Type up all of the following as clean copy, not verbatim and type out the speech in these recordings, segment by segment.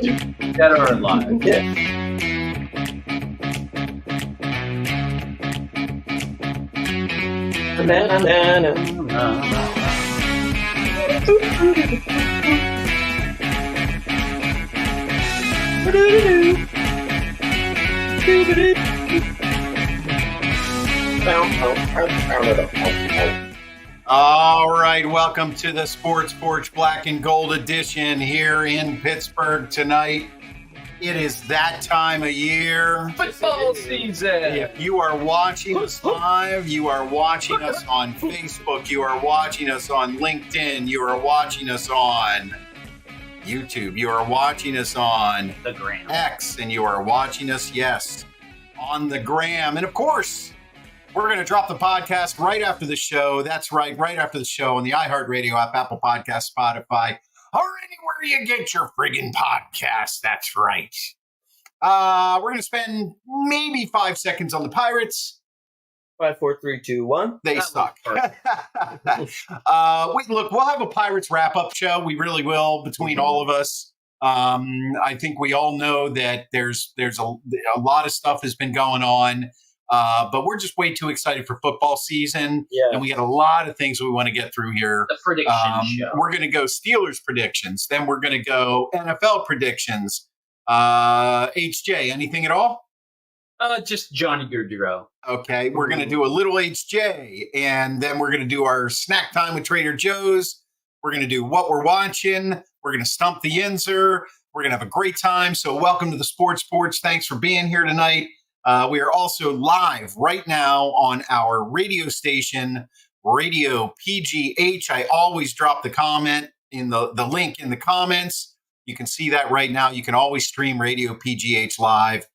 Dead or alive. Yeah. All right, welcome to the Sports Porch Black and Gold edition here in Pittsburgh tonight. It is that time of year. Football season. If you are watching us live, you are watching us on Facebook, you are watching us on LinkedIn, you are watching us on YouTube, you are watching us on The Gram. X, and you are watching us, yes, on the Gram. And of course, we're going to drop the podcast right after the show. That's right after the show on the iHeartRadio app, Apple Podcasts, Spotify, or anywhere you get your friggin' podcasts. That's right. We're going to spend maybe 5 seconds on the Pirates. 5, 4, 3, 2, 1. They suck. We'll have a Pirates wrap-up show. We really will, between all of us. I think we all know that there's a lot of stuff has been going on. But we're just way too excited for football season. Yeah. And we got a lot of things we want to get through here. The prediction show. We're going to go Steelers predictions. Then we're going to go NFL predictions. HJ, anything at all? Just Johnny Gaudreau. Okay. We're going to do a little HJ. And then we're going to do our snack time with Trader Joe's. We're going to do what we're watching. We're going to stump the Yinzer. We're going to have a great time. So welcome to the Sports Porch. Thanks for being here tonight. We are also live right now on our radio station, Radio PGH. I always drop the comment in the link in the comments. You can see that right now. You can always stream Radio PGH live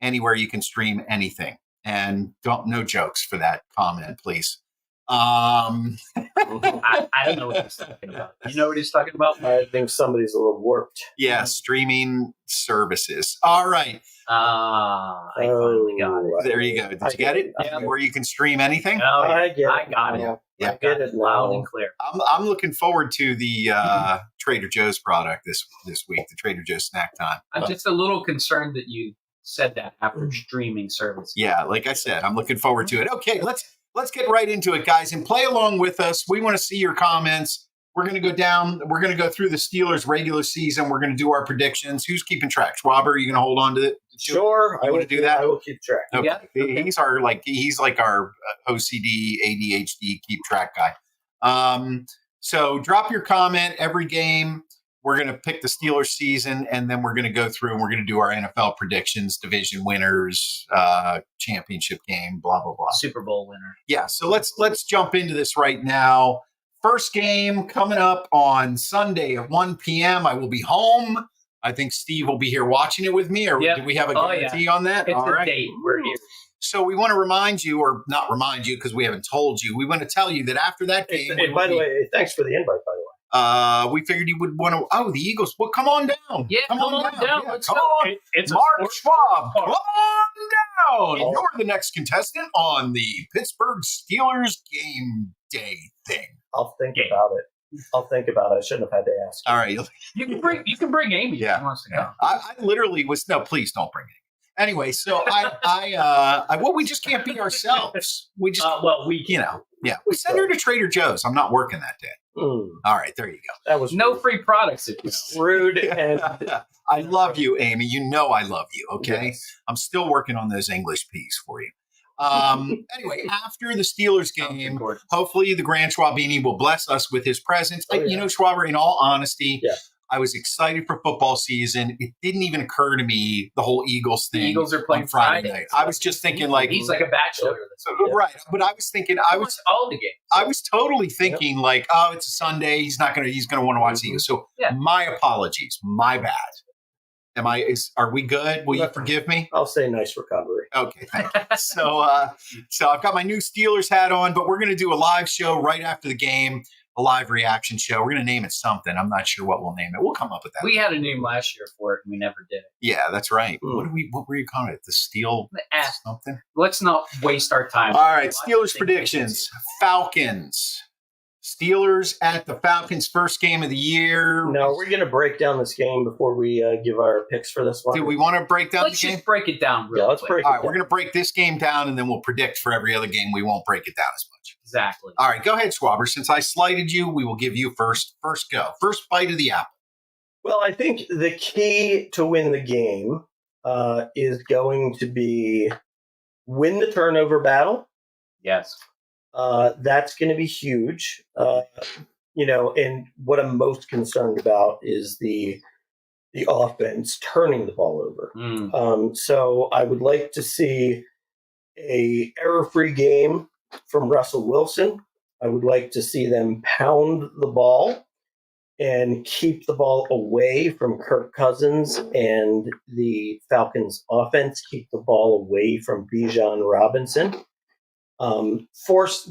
anywhere you can stream anything. And no jokes for that comment, please. I don't know what he's talking about. You know what he's talking about? I think somebody's a little warped. Yeah, streaming services. All right. I finally got it. There you go. Did you get it? Yeah. Where you can stream anything? Oh, yeah. I get it. I got it. Yeah. I get it Loud now. and clear. I'm looking forward to the Trader Joe's product this week, the Trader Joe's Snack Time. I'm just a little concerned that you said that after streaming service. Yeah, like I said, I'm looking forward to it. Okay, let's get right into it, guys, and play along with us. We want to see your comments. We're going to go down. We're going to go through the Steelers regular season. We're going to do our predictions. Who's keeping track? Schwaber, are you going to hold on to it? Sure. You want to do that? I will keep track. Okay. Yeah, okay. He's like our OCD, ADHD keep track guy. So drop your comment every game. We're going to pick the Steelers season, and then we're going to go through and we're going to do our NFL predictions, division winners, championship game, blah, blah, blah. Super Bowl winner. Yeah. So let's jump into this right now. First game coming up on Sunday at 1 p.m. I will be home. I think Steve will be here watching it with me. Or do we have a guarantee on that? It's all right. date. We're here. So we want to remind you, or not remind you because we haven't told you, we want to tell you that after that game. Hey, by the way, thanks for the invite, by the way. We figured you would want to. The Eagles. Well, come on down. Yeah, come on down. Yeah, Let's come go. on. It's Mark Schwab. Park. Come on down. You're the next contestant on the Pittsburgh Steelers game day thing. I'll think about it. I shouldn't have had to ask. All right. You can bring Amy if she wants to come. I literally was no. Please don't bring it. Anyway, so we just can't be ourselves. We just we send her to Trader Joe's. I'm not working that day. All right, there you go. That was no free products. Rude. And I love you, Amy. You know I love you. Okay, yes. I'm still working on those English P's for you. Anyway, after the Steelers game, hopefully the Grand Schwabini will bless us with his presence. You know, Schwaber, in all honesty, I was excited for football season. It didn't even occur to me the whole Eagles thing. The Eagles are playing on Friday night. I was just thinking he's like a bachelor. Right, but I was thinking all the games. I was totally thinking it's a Sunday. He's going to want to watch the Eagles. So my apologies. My bad. Are we good? Will you forgive me? I'll say nice recovery. Okay, thank you. So I've got my new Steelers hat on, but we're going to do a live show right after the game, a live reaction show. We're going to name it something. I'm not sure what we'll name it. We'll come up with that. We had a name last year for it, and we never did it. Yeah, that's right. What were you calling it? The Steel something? Let's not waste our time. All right, Steelers predictions. Falcons Steelers at the Falcons, first game of the year. No, we're going to break down this game before we give our picks for this one. Do we want to break down Let's the game? just break it down real let's quick. break All it right, down. we're going to break this game down, and then we'll predict for every other game. We won't break it down as much. Exactly. All right, go ahead, Schwaber. Since I slighted you, we will give you first go. First bite of the apple. Well, I think the key to win the game is going to be win the turnover battle. Yes. That's going to be huge. And what I'm most concerned about is the offense turning the ball over. So I would like to see a error-free game from Russell Wilson. I would like to see them pound the ball and keep the ball away from Kirk Cousins and the Falcons offense, keep the ball away from Bijan Robinson.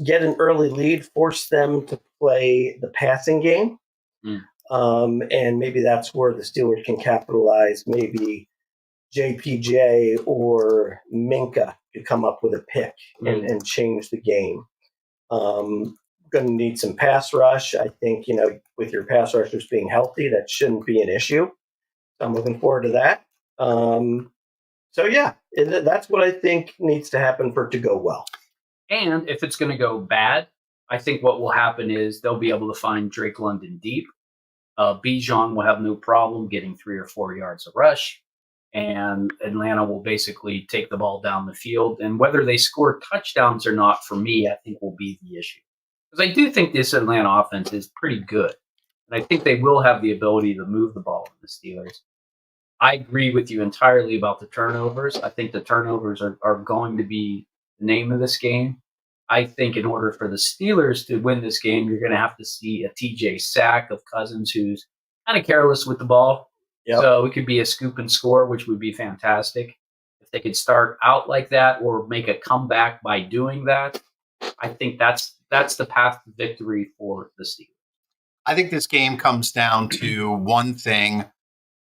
Get an early lead, force them to play the passing game. And maybe that's where the Steelers can capitalize. Maybe JPJ or Minka could come up with a pick and change the game. Going to need some pass rush. I think, with your pass rushers being healthy, that shouldn't be an issue. So I'm looking forward to that. That's what I think needs to happen for it to go well. And if it's going to go bad, I think what will happen is they'll be able to find Drake London deep. Bijan will have no problem getting 3 or 4 yards of rush. And Atlanta will basically take the ball down the field. And whether they score touchdowns or not, for me, I think will be the issue. Because I do think this Atlanta offense is pretty good. And I think they will have the ability to move the ball in the Steelers. I agree with you entirely about the turnovers. I think the turnovers are going to be the name of this game. I think in order for the Steelers to win this game, you're going to have to see a TJ sack of Cousins, who's kind of careless with the ball. Yep. So it could be a scoop and score, which would be fantastic. If they could start out like that or make a comeback by doing that, I think that's the path to victory for the Steelers. I think this game comes down to one thing,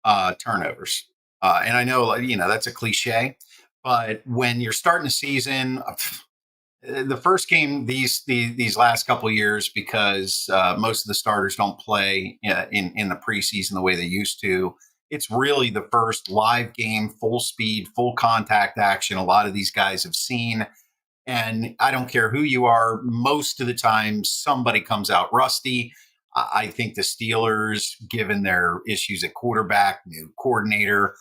turnovers. And I know, that's a cliche, but when you're starting a season, the first game these last couple of years, because most of the starters don't play in the preseason the way they used to, it's really the first live game, full speed, full contact action a lot of these guys have seen. And I don't care who you are, most of the time somebody comes out rusty. I think the Steelers, given their issues at quarterback, new coordinator,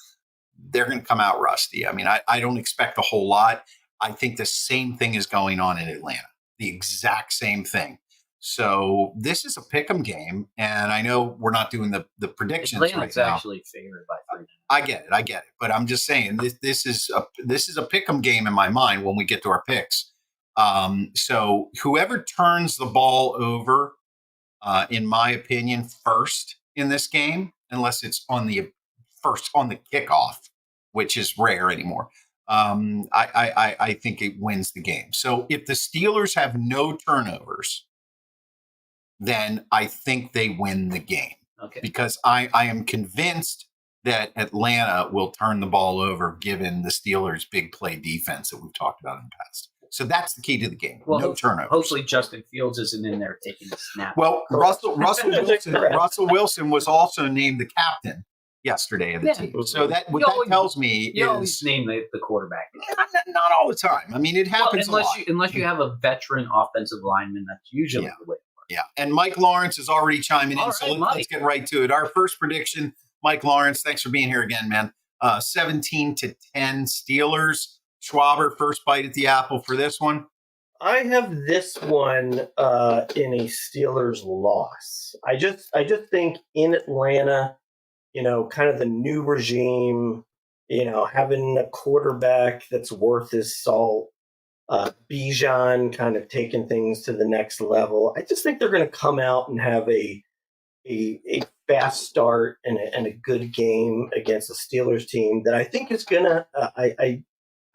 they're going to come out rusty. I mean, I don't expect a whole lot. I think the same thing is going on in Atlanta, the exact same thing. So this is a pick'em game, and I know we're not doing the predictions Atlanta's right now. Actually favored by 3. I get it, but I'm just saying this is a pick'em game in my mind when we get to our picks. So whoever turns the ball over, in my opinion, first in this game, unless it's on the kickoff, which is rare anymore. I think it wins the game. So if the Steelers have no turnovers, then I think they win the game. Okay. Because I am convinced that Atlanta will turn the ball over given the Steelers' big play defense that we've talked about in the past. So that's the key to the game. Well, no turnovers. Hopefully Justin Fields isn't in there taking the snap. Well, Russell Wilson was also named the captain yesterday of the team. So that tells me you always name the quarterback. Not all the time. I mean, it happens a lot. Unless you have a veteran offensive lineman, that's usually the way. Yeah, and Mike Lawrence is already chiming in, All so right, let's get right to it. Our first prediction, Mike Lawrence, thanks for being here again, man. 17-10 Steelers. Schwaber, first bite at the apple for this one. I have this one in a Steelers loss. I just think in Atlanta, kind of the new regime, having a quarterback that's worth his salt, Bijan kind of taking things to the next level. I just think they're going to come out and have a fast start and a good game against the Steelers team that I think is going to.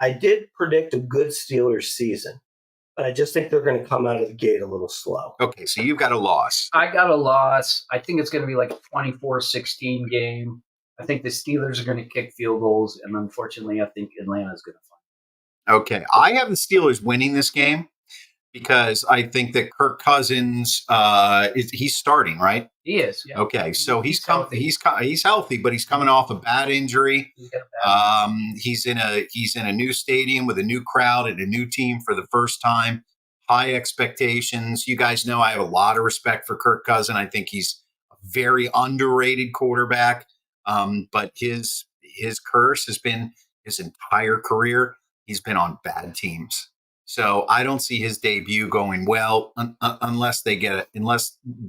I did predict a good Steelers season, but I just think they're going to come out of the gate a little slow. Okay, so you've got a loss. I got a loss. I think it's going to be like a 24-16 game. I think the Steelers are going to kick field goals, and unfortunately, I think Atlanta is going to find. Okay, I have the Steelers winning this game, because I think that Kirk Cousins he's starting, right? He is. Yeah. Okay, so He's healthy. he's healthy, but he's coming off a bad injury. He's got a bad He's in a new stadium with a new crowd and a new team for the first time. High expectations. You guys know I have a lot of respect for Kirk Cousins. I think he's a very underrated quarterback. But his curse has been his entire career. He's been on bad teams. So I don't see his debut going well unless the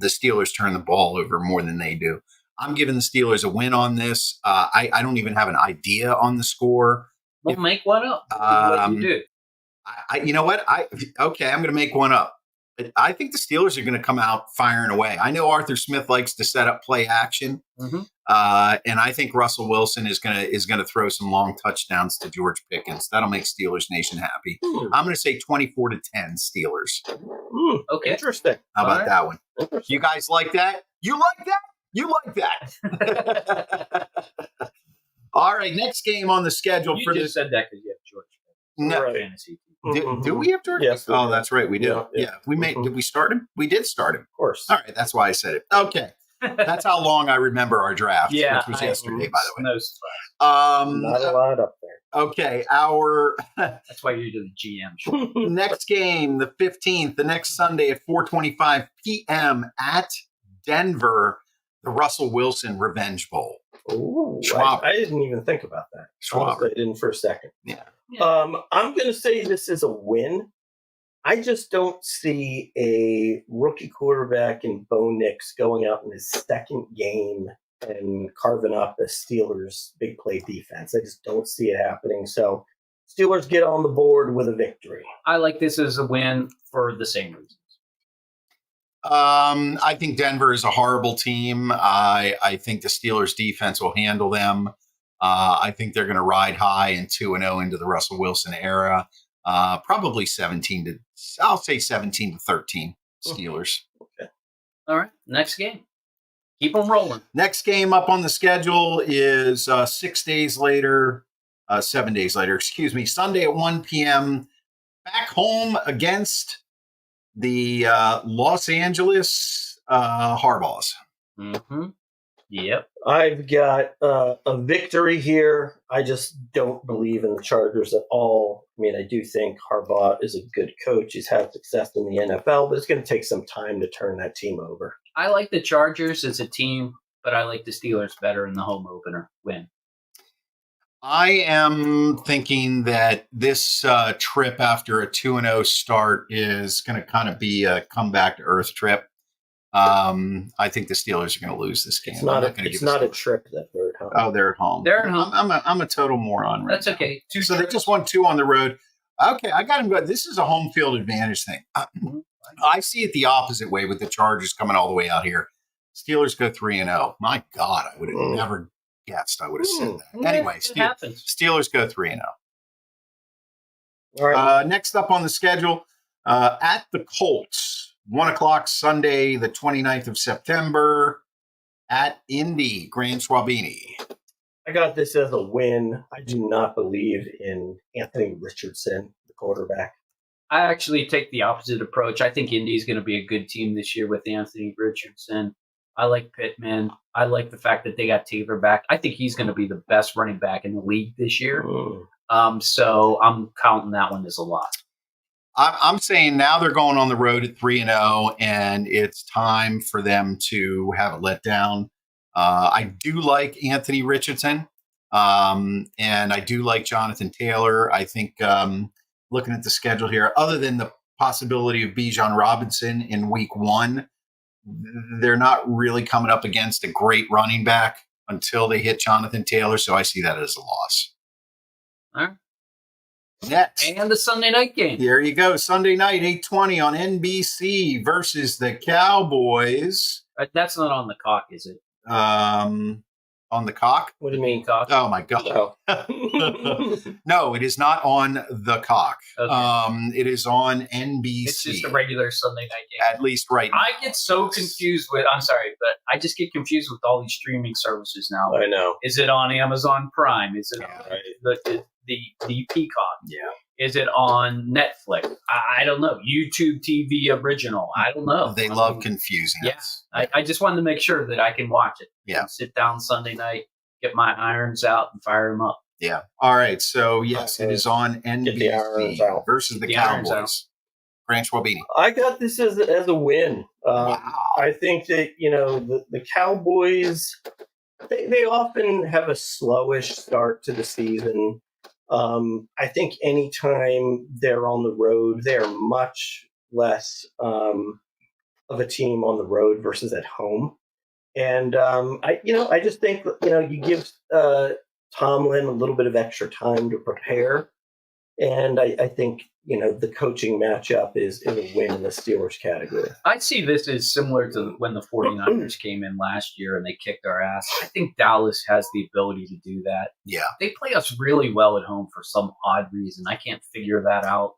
Steelers turn the ball over more than they do. I'm giving the Steelers a win on this. I don't even have an idea on the score. We'll make one up. What you do. You know what? I'm going to make one up. I think the Steelers are going to come out firing away. I know Arthur Smith likes to set up play action, and I think Russell Wilson is going to throw some long touchdowns to George Pickens. That'll make Steelers Nation happy. I'm going to say 24-10 Steelers. Okay, interesting. How about that one? You guys like that? You like that? You like that? All right, next game on the schedule you for just said that because you have George. No. Right. Fantasy. Do we have George? Yes. Oh, that's right. We do. Yeah. We made. Did we start him? We did start him. Of course. All right. That's why I said it. Okay. That's how long I remember our draft. Yeah, which was yesterday, by the way. No surprise. Not a lot up there. Okay. Our That's why you're the GM. Sure. next game, the 15th, the next Sunday at 4:25 p.m. at Denver, the Russell Wilson Revenge Bowl. Ooh, Schwab. I didn't even think about that. Schwab. Honestly, I didn't for a second. Yeah. I'm going to say this is a win. I just don't see a rookie quarterback in Bo Nix going out in his second game and carving up the Steelers' big play defense. I just don't see it happening. So Steelers get on the board with a victory. I like this as a win for the same reasons. I think Denver is a horrible team. I think the Steelers defense will handle them. I think they're going to ride high and 2-0 into the Russell Wilson era. Probably 17-13 Steelers. Okay. All right. Next game. Keep them rolling. Next game up on the schedule is 7 days later, Sunday at 1 p.m. Back home against the Los Angeles Harbaughs. Mm-hmm. Yep. I've got a victory here. I just don't believe in the Chargers at all. I mean, I do think Harbaugh is a good coach. He's had success in the NFL, but it's going to take some time to turn that team over. I like the Chargers as a team, but I like the Steelers better in the home opener win. I am thinking that this trip after a 2-0 start is going to kind of be a comeback to earth trip. I think the Steelers are going to lose this game. It's not a trip that they're at home. Oh, they're at home. They're at home. I'm a total moron right That's now. okay. So they just won 2 on the road. Okay, I got them. This is a home field advantage thing. I see it the opposite way with the Chargers coming all the way out here. Steelers go 3-0. My God, I would have never guessed. I would have said that. Anyway, Steelers go 3-0. All right. Next up on the schedule, at the Colts. 1 o'clock Sunday, the 29th of September at Indy, Grand Swabini. I got this as a win. I do not believe in Anthony Richardson, the quarterback. I actually take the opposite approach. I think Indy's going to be a good team this year with Anthony Richardson. I like Pittman. I like the fact that they got Taylor back. I think he's going to be the best running back in the league this year. So I'm counting that one as a lot. I'm saying now they're going on the road at 3-0, and it's time for them to have a letdown. I do like Anthony Richardson, and I do like Jonathan Taylor. I think looking at the schedule here, other than the possibility of Bijan Robinson in week 1, they're not really coming up against a great running back until they hit Jonathan Taylor, so I see that as a loss. All right. Next. And the Sunday night game. There you go. Sunday night, 8:20 on NBC versus the Cowboys. That's not on the cock, is it? On the cock? What do you mean, cock? Oh, my God. Oh. No, it is not on the cock. Okay. It is on NBC. It's just a regular Sunday night game. At least right now. I get so confused with, I'm sorry, but I just get confused with all these streaming services now. I know. Is it on Amazon Prime? Is it on Right. the Peacock? Yeah. Is it on Netflix? I don't know. YouTube TV original? I don't know. They love confusing Yes. us. I just wanted to make sure that I can watch it. Yeah. Sit down Sunday night, get my irons out, and fire them up. Yeah. All right. So, yes, it is on Get the irons NBC out. versus the Get the irons Cowboys. Grant Schwabini. I got this as a win. Wow. I think that, the Cowboys, they often have a slowish start to the season. I think anytime they're on the road, they're much less of a team on the road versus at home. And I just think you give Tomlin a little bit of extra time to prepare, and I think the coaching matchup is a win in the Steelers category. I see this as similar to when the 49ers came in last year and they kicked our ass. I think Dallas has the ability to do that. Yeah. They play us really well at home for some odd reason. I can't figure that out.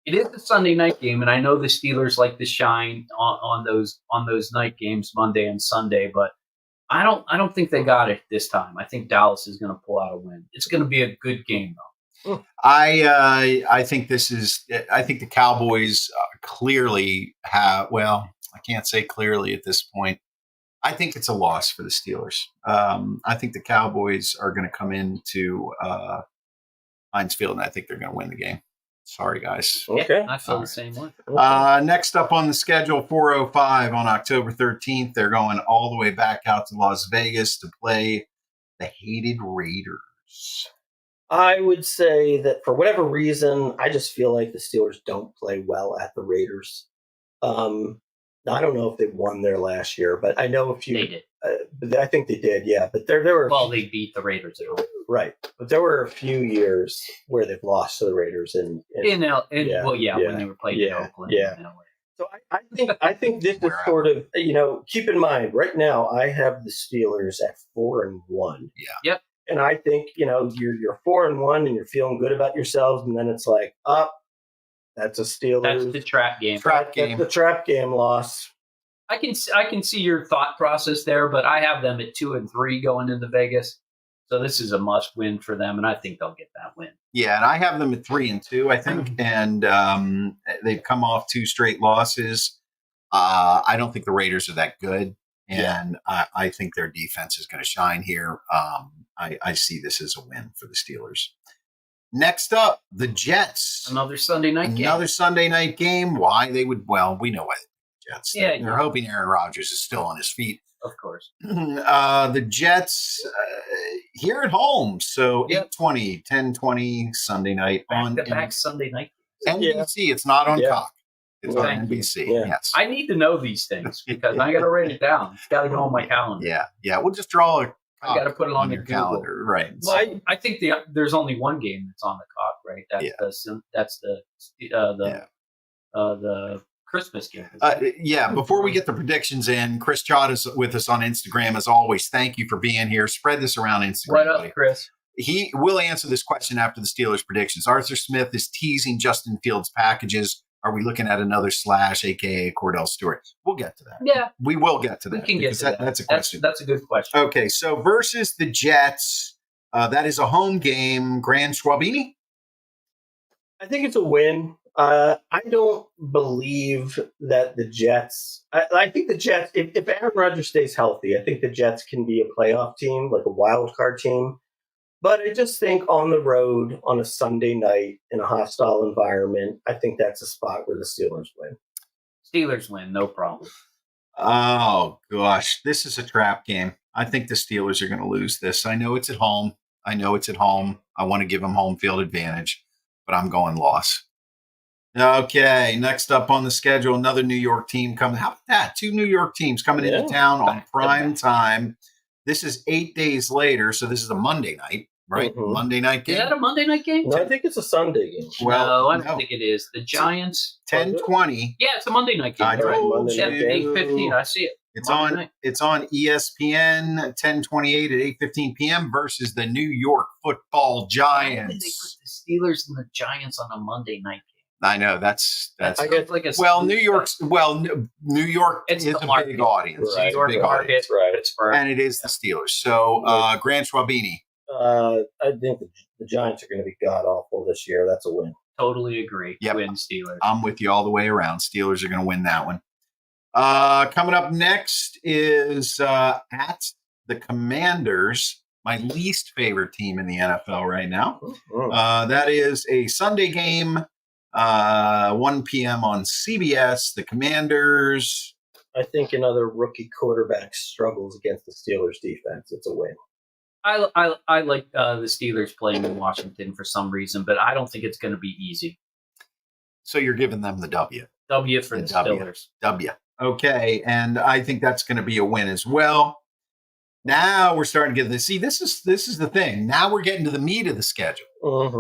It is a Sunday night game, and I know the Steelers like to shine on those night games, Monday and Sunday, but I don't think they got it this time. I think Dallas is going to pull out a win. It's going to be a good game, though. I think I think the Cowboys clearly have. Well, I can't say clearly at this point. I think it's a loss for the Steelers. I think the Cowboys are going to come into Heinz Field, and I think they're going to win the game. Sorry, guys. Okay. Yeah, I feel the same way. Next up on the schedule, 4:05 on October 13th, they're going all the way back out to Las Vegas to play the hated Raiders. I would say that for whatever reason, I just feel like the Steelers don't play well at the Raiders. I don't know if they won there last year, but I know a few. They did. But I think they did, yeah. But there were They beat the Raiders at home. right. But there were a few years where they've lost to the Raiders When they were playing in Oakland. Yeah. and LA. So I think this is sort of keep in mind right now I have the Steelers at 4-1. Yeah. Yep. And I think you're 4-1 and you're feeling good about yourselves, and then it's like that's a Steelers. That's the trap game. Trap game. That's the trap game loss. I can see your thought process there, but I have them at 2-3 going into Vegas. So this is a must win for them, and I think they'll get that win. Yeah, and I have them at 3-2, I think, and they've come off 2 straight losses. I don't think the Raiders are that good, and I think their defense is going to shine here. I see this as a win for the Steelers. Next up, the Jets. Another Sunday night game. Another Sunday night game. Why they would? Well, we know why. Jets. Yeah, they're hoping Aaron Rodgers is still on his feet. Of course. The Jets here at home. So 8:20, 10:20 Sunday night on back Sunday night. NBC. It's not on Cock. It's on Thank you. NBC. Yeah. Yes. I need to know these things because I got to write it down. It's got to go on my calendar. Yeah. We'll just draw a I got to put it on your Google. calendar, right? Well, I think there's only one game that's on the Cock, right? That's the Christmas game. Before we get the predictions in, Chris Chott is with us on Instagram as always. Thank you for being here. Spread this around Instagram. What up, buddy. Chris? He will answer this question after the Steelers predictions. Arthur Smith is teasing Justin Fields packages. Are we looking at another Slash, a.k.a. Cordell Stewart? We'll get to that. Yeah. We will get to that. We can get to that. That's a question. That's a good question. Okay, so versus the Jets, that is a home game. Grant Schwabini? I think it's a win. I don't believe that the Jets. I think the Jets. If Aaron Rodgers stays healthy, I think the Jets can be a playoff team, like a wild card team. But I just think on the road on a Sunday night in a hostile environment, I think that's a spot where the Steelers win. Steelers win, no problem. Oh, gosh. This is a trap game. I think the Steelers are going to lose this. I know it's at home. I want to give them home field advantage, but I'm going loss. Okay, next up on the schedule, another New York team coming. How about that? 2 New York teams coming into town on prime time. This is 8 days later, so this is a Monday night, right? Mm-hmm. Monday night game. Is that a Monday night game? No, I think it's a Sunday game. Well, no, I don't think it is. The Giants. 10:20. Yeah, it's a Monday night game. I told Yeah, you. 8:15. I see it. It's Monday on. night. It's on ESPN 10:28 at 8:15 p.m. versus the New York Football Why did they put Giants. the Steelers and the Giants on a Monday night game? I know that's. I guess like a New York It's is the a market. big audience. Right. It's New a York big market, audience, Pittsburgh. and it is the Steelers. So, Grant Schwabini. I think the Giants are going to be god awful this year. That's a win. Totally agree. Yep. Win Steelers. I'm with you all the way around. Steelers are going to win that one. Coming up next is at the Commanders, my least favorite team in the NFL right now. That is a Sunday game, 1 p.m. on CBS. The Commanders. I think another rookie quarterback struggles against the Steelers defense. It's a win. I like the Steelers playing in Washington for some reason, but I don't think it's going to be easy. So you're giving them the W. W for the Steelers. W. Okay, and I think that's going to be a win as well. Now we're starting to get this. See, this is the thing. Now we're getting to the meat of the schedule.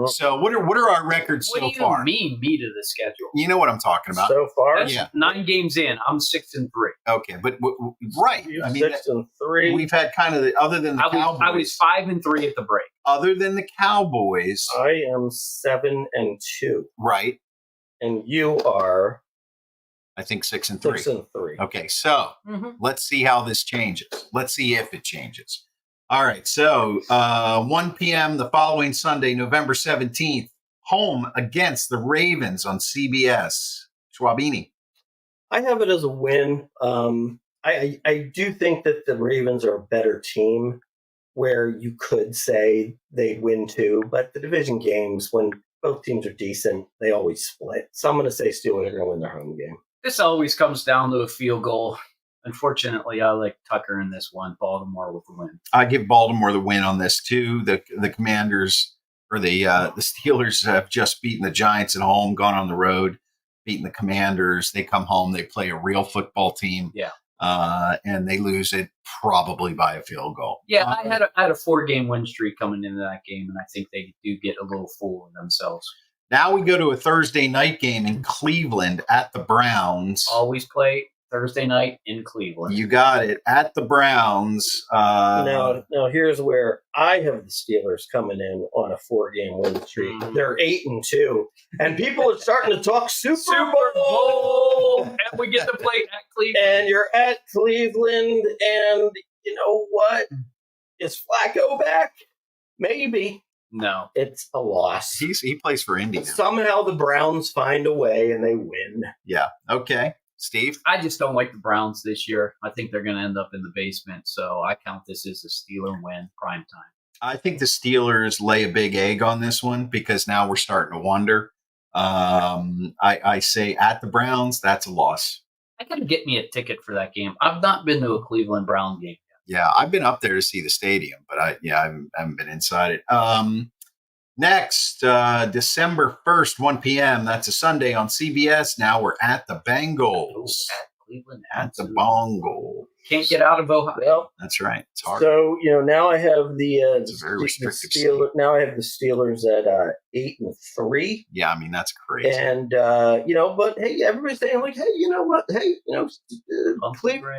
So what are our records so far? What do you mean meat of the schedule? You know what I'm talking about. So far, That's 9 games in. I'm 6-3. Okay, but right. You're I mean, 6-3. we've had kind of other than the Cowboys. I was 5-3 at the break. Other than the Cowboys, I am 7-2, right? and you are I think 6-3. 6-3. Okay, so let's see how this changes. Let's see if it changes. All right, so 1 p.m. the following Sunday, November 17th, home against the Ravens on CBS. Schwabini. I have it as a win. I do think that the Ravens are a better team where you could say they'd win too, but the division games, when both teams are decent, they always split. So I'm going to say Steelers are going to win their home game. This always comes down to a field goal. Unfortunately, I like Tucker in this one. Baltimore with the win. I give Baltimore the win on this too. The Commanders or the Steelers have just beaten the Giants at home, gone on the road, beaten the Commanders. They come home, they play a real football team, and they lose it probably by a field goal. Yeah, I had a 4-game win streak coming into that game, and I think they do get a little full of themselves. Now we go to a Thursday night game in Cleveland at the Browns. Always play Thursday night in Cleveland. You got it. At the Browns. Now here's where I have the Steelers coming in on a 4-game win streak. They're 8-2, and people are starting to talk Super Bowl. And we get to play at Cleveland. And you're at Cleveland, and you know what? Is Flacco back? Maybe. No. It's a loss. He plays for Indy now. Somehow the Browns find a way and they win. Yeah. Okay. Steve? I just don't like the Browns this year. I think they're going to end up in the basement. So I count this as a Steeler win, prime time. I think the Steelers lay a big egg on this one because now we're starting to wonder. I say at the Browns, that's a loss. I got to get me a ticket for that game. I've not been to a Cleveland Brown game yet. Yeah, I've been up there to see the stadium, but I haven't been inside it. Next, December 1st, 1 p.m. That's a Sunday on CBS. Now we're at the Bengals. At Cleveland. At the Bengals. Can't get out of Ohio. Well, that's right. It's hard. So now I have it's a very restrictive Steelers. Now I have the Steelers at 8-3. Yeah, I mean that's crazy. And but hey, everybody's saying like, hey, you know what? Hey,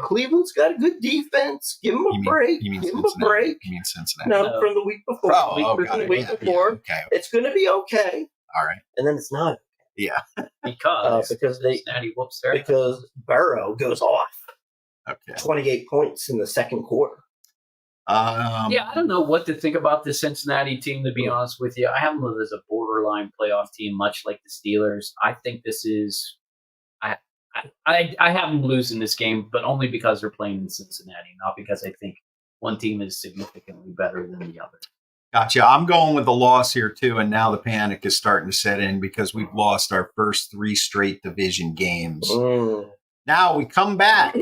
Cleveland's got a good defense. Give them a break. Give them a break. You mean Cincinnati? No, from the week before. The week before. Okay. It's going to be okay. All right. And then it's not. Yeah. because Cincinnati whoops there. Because Burrow goes off. Okay. 28 points in the second quarter. I don't know what to think about the Cincinnati team, to be honest with you. I have them as a borderline playoff team, much like the Steelers. I think this is I have them losing this game, but only because they're playing in Cincinnati, not because I think one team is significantly better than the other. Gotcha. I'm going with the loss here too, and now the panic is starting to set in because we've lost our first 3 straight division games. Now we come back.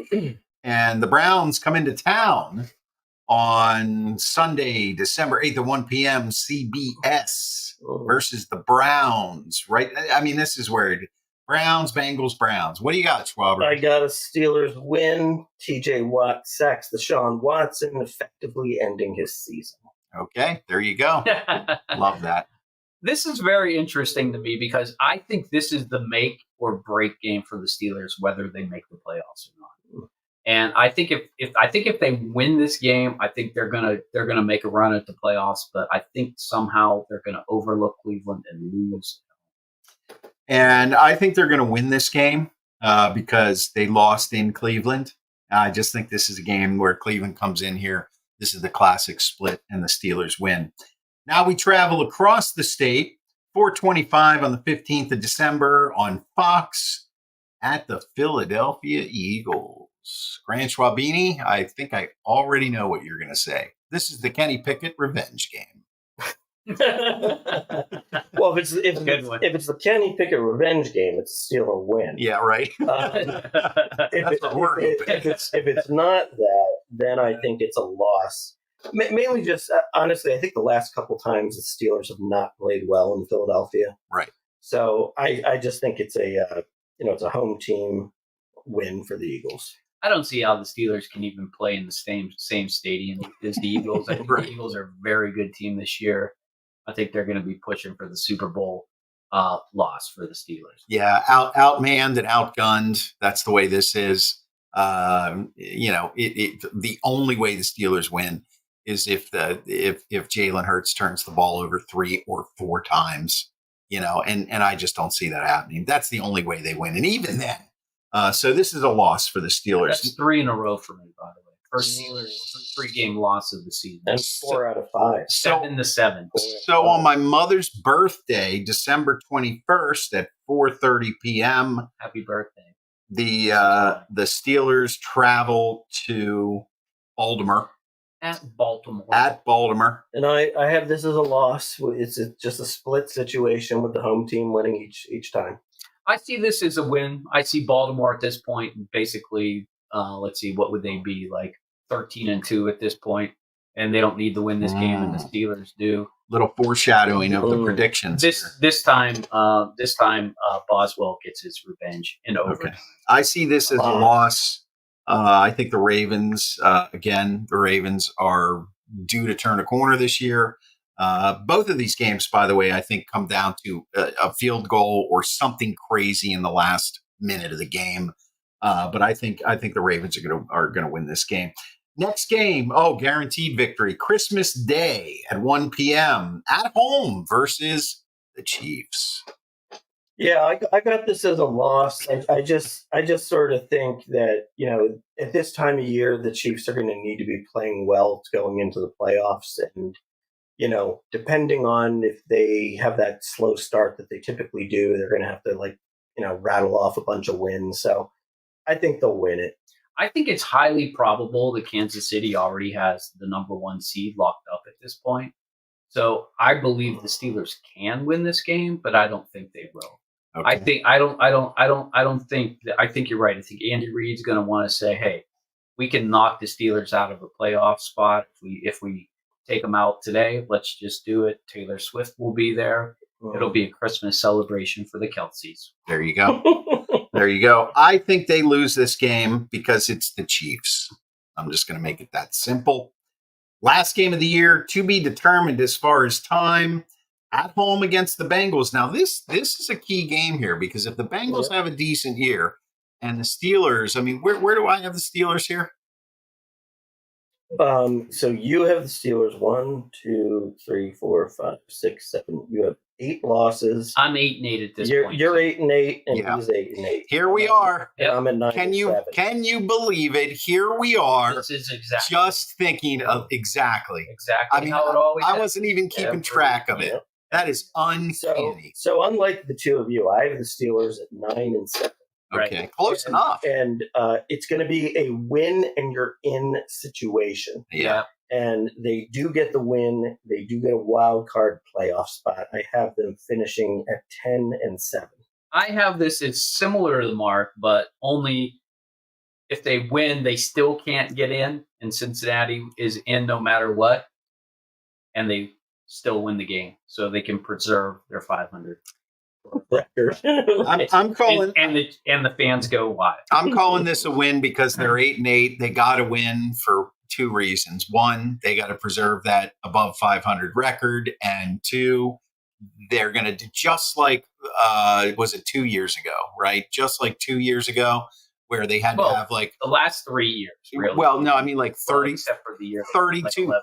And the Browns come into town on Sunday, December 8th at 1 p.m. CBS versus the Browns, right? I mean, this is where Browns, Bengals, Browns. What do you got, Schwaber? I got a Steelers win. TJ Watt sacks Deshaun Watson, effectively ending his season. Okay, there you go. Love that. This is very interesting to me because I think this is the make or break game for the Steelers, whether they make the playoffs or not. And I think if they win this game, I think they're gonna make a run at the playoffs. But I think somehow they're gonna overlook Cleveland and lose. And I think they're gonna win this game because they lost in Cleveland. I just think this is a game where Cleveland comes in here. This is the classic split, and the Steelers win. Now we travel across the state 4:25 on the 15th of December on Fox at the Philadelphia Eagles. Grant Schwabini, I think I already know what you're going to say. This is the Kenny Pickett revenge game. Well, if it's the Kenny Pickett revenge game, it's a Steeler win. Yeah, right. If it's not that, then I think it's a loss. Mainly just, honestly, I think the last couple times the Steelers have not played well in Philadelphia. Right. So I just think it's it's a home team win for the Eagles. I don't see how the Steelers can even play in the same stadium as the Eagles. I think the Eagles are a very good team this year. I think they're going to be pushing for the Super Bowl loss for the Steelers. Yeah, outmanned and outgunned. That's the way this is. The only way the Steelers win is if Jalen Hurts turns the ball over 3 or 4 times. And I just don't see that happening. That's the only way they win, and even then. So this is a loss for the Steelers. That's 3 in a row for me, by the way. First Steelers 3-game loss of the season. And 4 out of 5. 7-7. So on my mother's birthday, December 21st at 4:30 p.m. Happy birthday. The Steelers travel to Baltimore. At Baltimore. And I have this as a loss. It's just a split situation with the home team winning each time. I see this as a win. I see Baltimore at this point basically, let's see, what would they be, like 13-2 at this point, and they don't need to win this game, and the Steelers do. Little foreshadowing of the predictions. This time, Boswell gets his revenge in overtime. Okay. I see this as a loss. I think the Ravens, the Ravens are due to turn a corner this year. Both of these games, by the way, I think come down to a field goal or something crazy in the last minute of the game. But I think the Ravens are gonna win this game. Next game, guaranteed victory, Christmas Day at 1 p.m. at home versus the Chiefs. Yeah, I got this as a loss. I just sort of think that at this time of year the Chiefs are going to need to be playing well going into the playoffs, and depending on if they have that slow start that they typically do, they're going to have to rattle off a bunch of wins. So I think they'll win it. I think it's highly probable that Kansas City already has the number 1 seed locked up at this point. So I believe the Steelers can win this game, but I don't think they will. Okay. I think you're right. I think Andy Reid's going to want to say, "Hey, we can knock the Steelers out of a playoff spot if we take them out today. Let's just do it. Taylor Swift will be there. It'll be a Christmas celebration for the Kelseys." There you go. There you go. I think they lose this game because it's the Chiefs. I'm just going to make it that simple. Last game of the year to be determined as far as time. At home against the Bengals. Now, this is a key game here because if the Bengals have a decent year and the Steelers, I mean, where do I have the Steelers here? So you have the Steelers 1, 2, 3, 4, 5, 6, 7. You have 8 losses. I'm 8-8 at this point. You're 8-8, and he's 8-8. Here we are. And I'm at 9. Can you believe it? Here we are. This is exactly just thinking of exactly. I mean, how it always. I wasn't even keeping track of it. That is uncanny. So unlike the two of you, I have the Steelers at 9-7. Okay, right. Close enough. And it's going to be a win and you're in situation. Yeah. And they do get the win. They do get a wild card playoff spot. I have them finishing at 10-7. I have this as similar to the mark, but only if they win, they still can't get in, and Cincinnati is in no matter what, and they still win the game, so they can preserve their 500 record. I'm calling, and the fans go wild. I'm calling this a win because they're 8-8. They got to win for 2 reasons. 1, they got to preserve that above 500 record, and 2, they're going to do just like was it 2 years ago, right? Just like 2 years ago, where they had to have like the last 3 years. Really. Well, no, I mean like 30, except for the year 32, like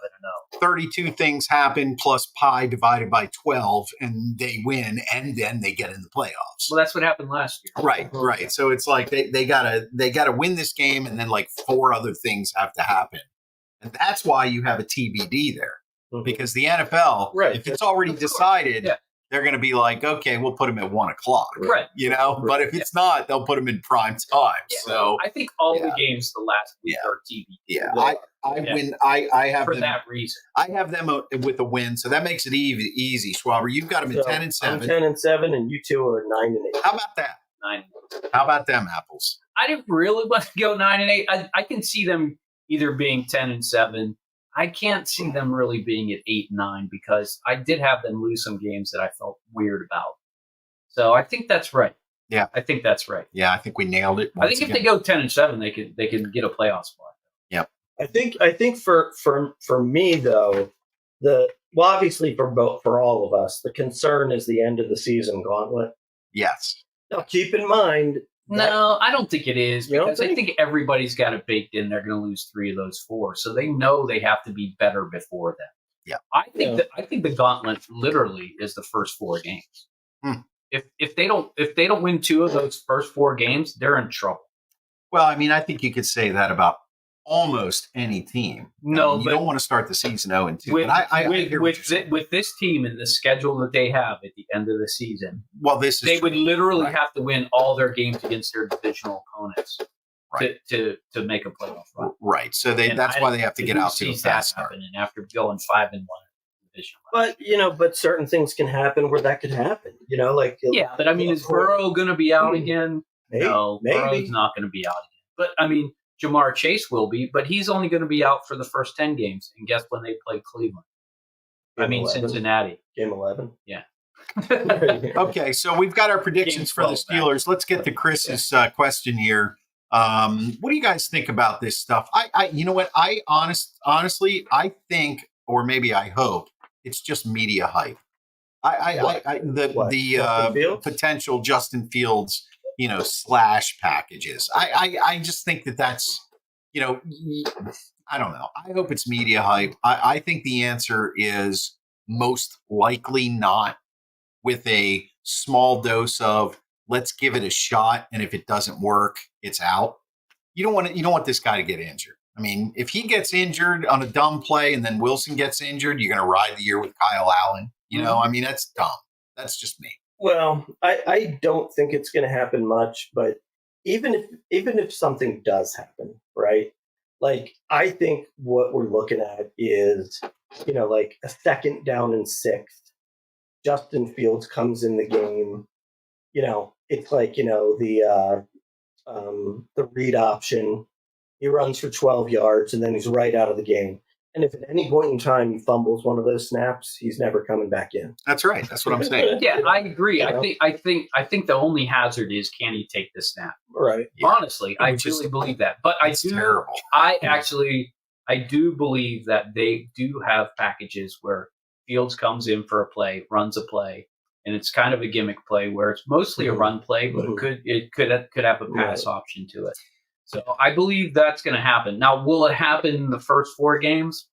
32 things happen plus pi divided by 12, and they win, and then they get in the playoffs. Well, that's what happened last year. Right. So it's like they gotta win this game, and then like 4 other things have to happen, and that's why you have a TBD there, because the NFL, if it's already decided, they're going to be like, okay, we'll put him at 1 o'clock. Right. But if it's not, they'll put him in prime time. Yeah. So I think all the games the last week are TV. Yeah, I have for them, that reason. I have them with a win, so that makes it easy. Schwaber, you've got them at 10 and 7. I'm 10 and 7, and you two are 9 and 8. How about that? 9. How about them apples? I didn't really want to go 9 and 8. I can see them either being 10 and 7. I can't see them really being at 8 and 9 because I did have them lose some games that I felt weird about. So I think that's right. Yeah, I think that's right. Yeah, I think we nailed it. I think if they go 10 and 7, they can get a playoff spot. Yep. I think for me though, obviously for all of us, the concern is the end of the season gauntlet. Yes. Now keep in mind. No, I don't think it is because I think everybody's got it baked in. They're going to lose 3 of those 4, so they know they have to be better before then. Yeah, I think the gauntlet literally is the first 4 games. If they don't win 2 of those first 4 games, they're in trouble. Well, I mean, I think you could say that about almost any team. No, you don't want to start the season 0 and 2. With, but I hear what you're saying. With this team and the schedule that they have at the end of the season, they would literally have to win all their games against their divisional opponents to make a playoff run. Right. So that's why they have to get out to a fast start. And after going 5 and 1 division. But certain things can happen where that could happen. But I mean, is Burrow going to be out again? No, maybe. Burrow's not going to be out again. But I mean, Jamar Chase will be, but he's only going to be out for the first 10 games. And guess when they play Cleveland? Game 11. Cincinnati. Game 11. Yeah. Okay, so we've got our predictions for the Steelers. Let's get to Chris's question here. What do you guys think about this stuff? You know what? Honestly, I think, or maybe I hope, it's just media hype. The potential Justin Fields, slash packages. I just think that's, I don't know. I hope it's media hype. I think the answer is most likely not, with a small dose of let's give it a shot, and if it doesn't work, it's out. You don't want this guy to get injured. I mean, if he gets injured on a dumb play and then Wilson gets injured, you're going to ride the year with Kyle Allen. I mean, that's dumb. That's just me. Well, I don't think it's going to happen much, but even if something does happen, right? Like, I think what we're looking at is, like a 2nd down and 6. Justin Fields comes in the game. It's like, the read option. He runs for 12 yards and then he's right out of the game. And if at any point in time he fumbles one of those snaps, he's never coming back in. That's right. That's what I'm saying. Yeah, I agree. I think the only hazard is, can he take the snap? Right. Yeah. Honestly, I really believe that. But terrible. I do believe that they do have packages where Fields comes in for a play, runs a play, and it's kind of a gimmick play where it's mostly a run play, but it could have a pass option to it. So I believe that's going to happen. Now, will it happen in the first 4 games?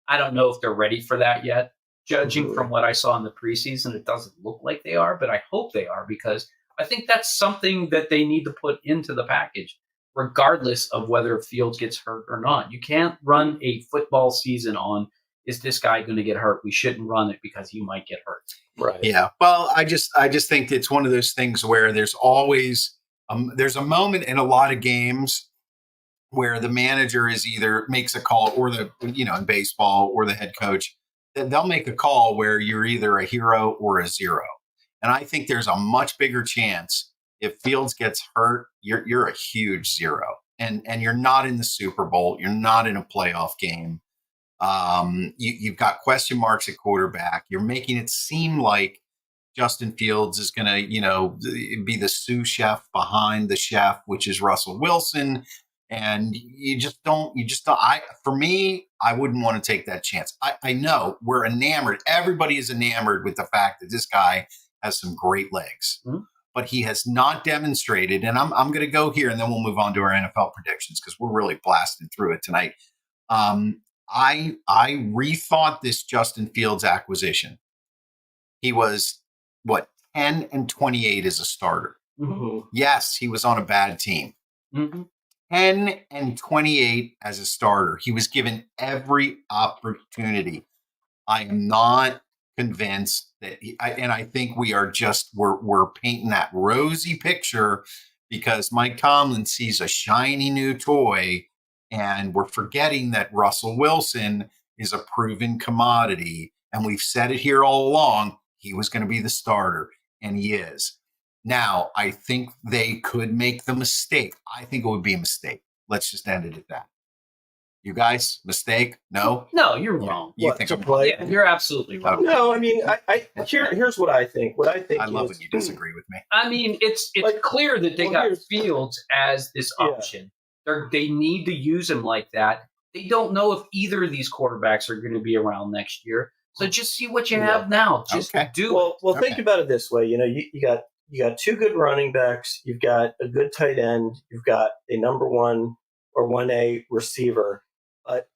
I don't know if they're ready for that yet. Judging from what I saw in the preseason, it doesn't look like they are, but I hope they are, because I think that's something that they need to put into the package, regardless of whether Fields gets hurt or not. You can't run a football season on, is this guy going to get hurt? We shouldn't run it because he might get hurt. Right. Yeah. Well, I just think it's one of those things where there's always there's a moment in a lot of games where the manager is either makes a call, or in baseball, or the head coach, they'll make a call where you're either a hero or a zero. And I think there's a much bigger chance if Fields gets hurt, you're a huge zero, and you're not in the Super Bowl. You're not in a playoff game. You've got question marks at quarterback. You're making it seem like Justin Fields is going to, be the sous chef behind the chef, which is Russell Wilson. And for me, I wouldn't want to take that chance. I know we're enamored. Everybody is enamored with the fact that this guy has some great legs, but he has not demonstrated. And I'm going to go here, and then we'll move on to our NFL predictions, because we're really blasting through it tonight. I rethought this Justin Fields acquisition. He was 10 and 28 as a starter. Mm-hmm. Yes, he was on a bad team. Mm-hmm. 10 and 28 as a starter. He was given every opportunity. I am not convinced that, and I think we are we're painting that rosy picture because Mike Tomlin sees a shiny new toy, and we're forgetting that Russell Wilson is a proven commodity, and we've said it here all along. He was going to be the starter, and he is. Now, I think they could make the mistake. I think it would be a mistake. Let's just end it at that. You guys, mistake? No? No, you're wrong. You What, think to I'm play? Yeah, you're absolutely wrong. Okay. No, I mean, here's what I think. What I think I love is, when you disagree with me. I mean, it's Like, clear that they well, got here's- Fields as this Yeah. option. They need to use him like that. They don't know if either of these quarterbacks are going to be around next year. So just see what you Yeah. have now. Just Okay. do Well, Okay. think about it this way. You know, you got two good running backs. You've got a good tight end. You've got a number 1 or 1A receiver.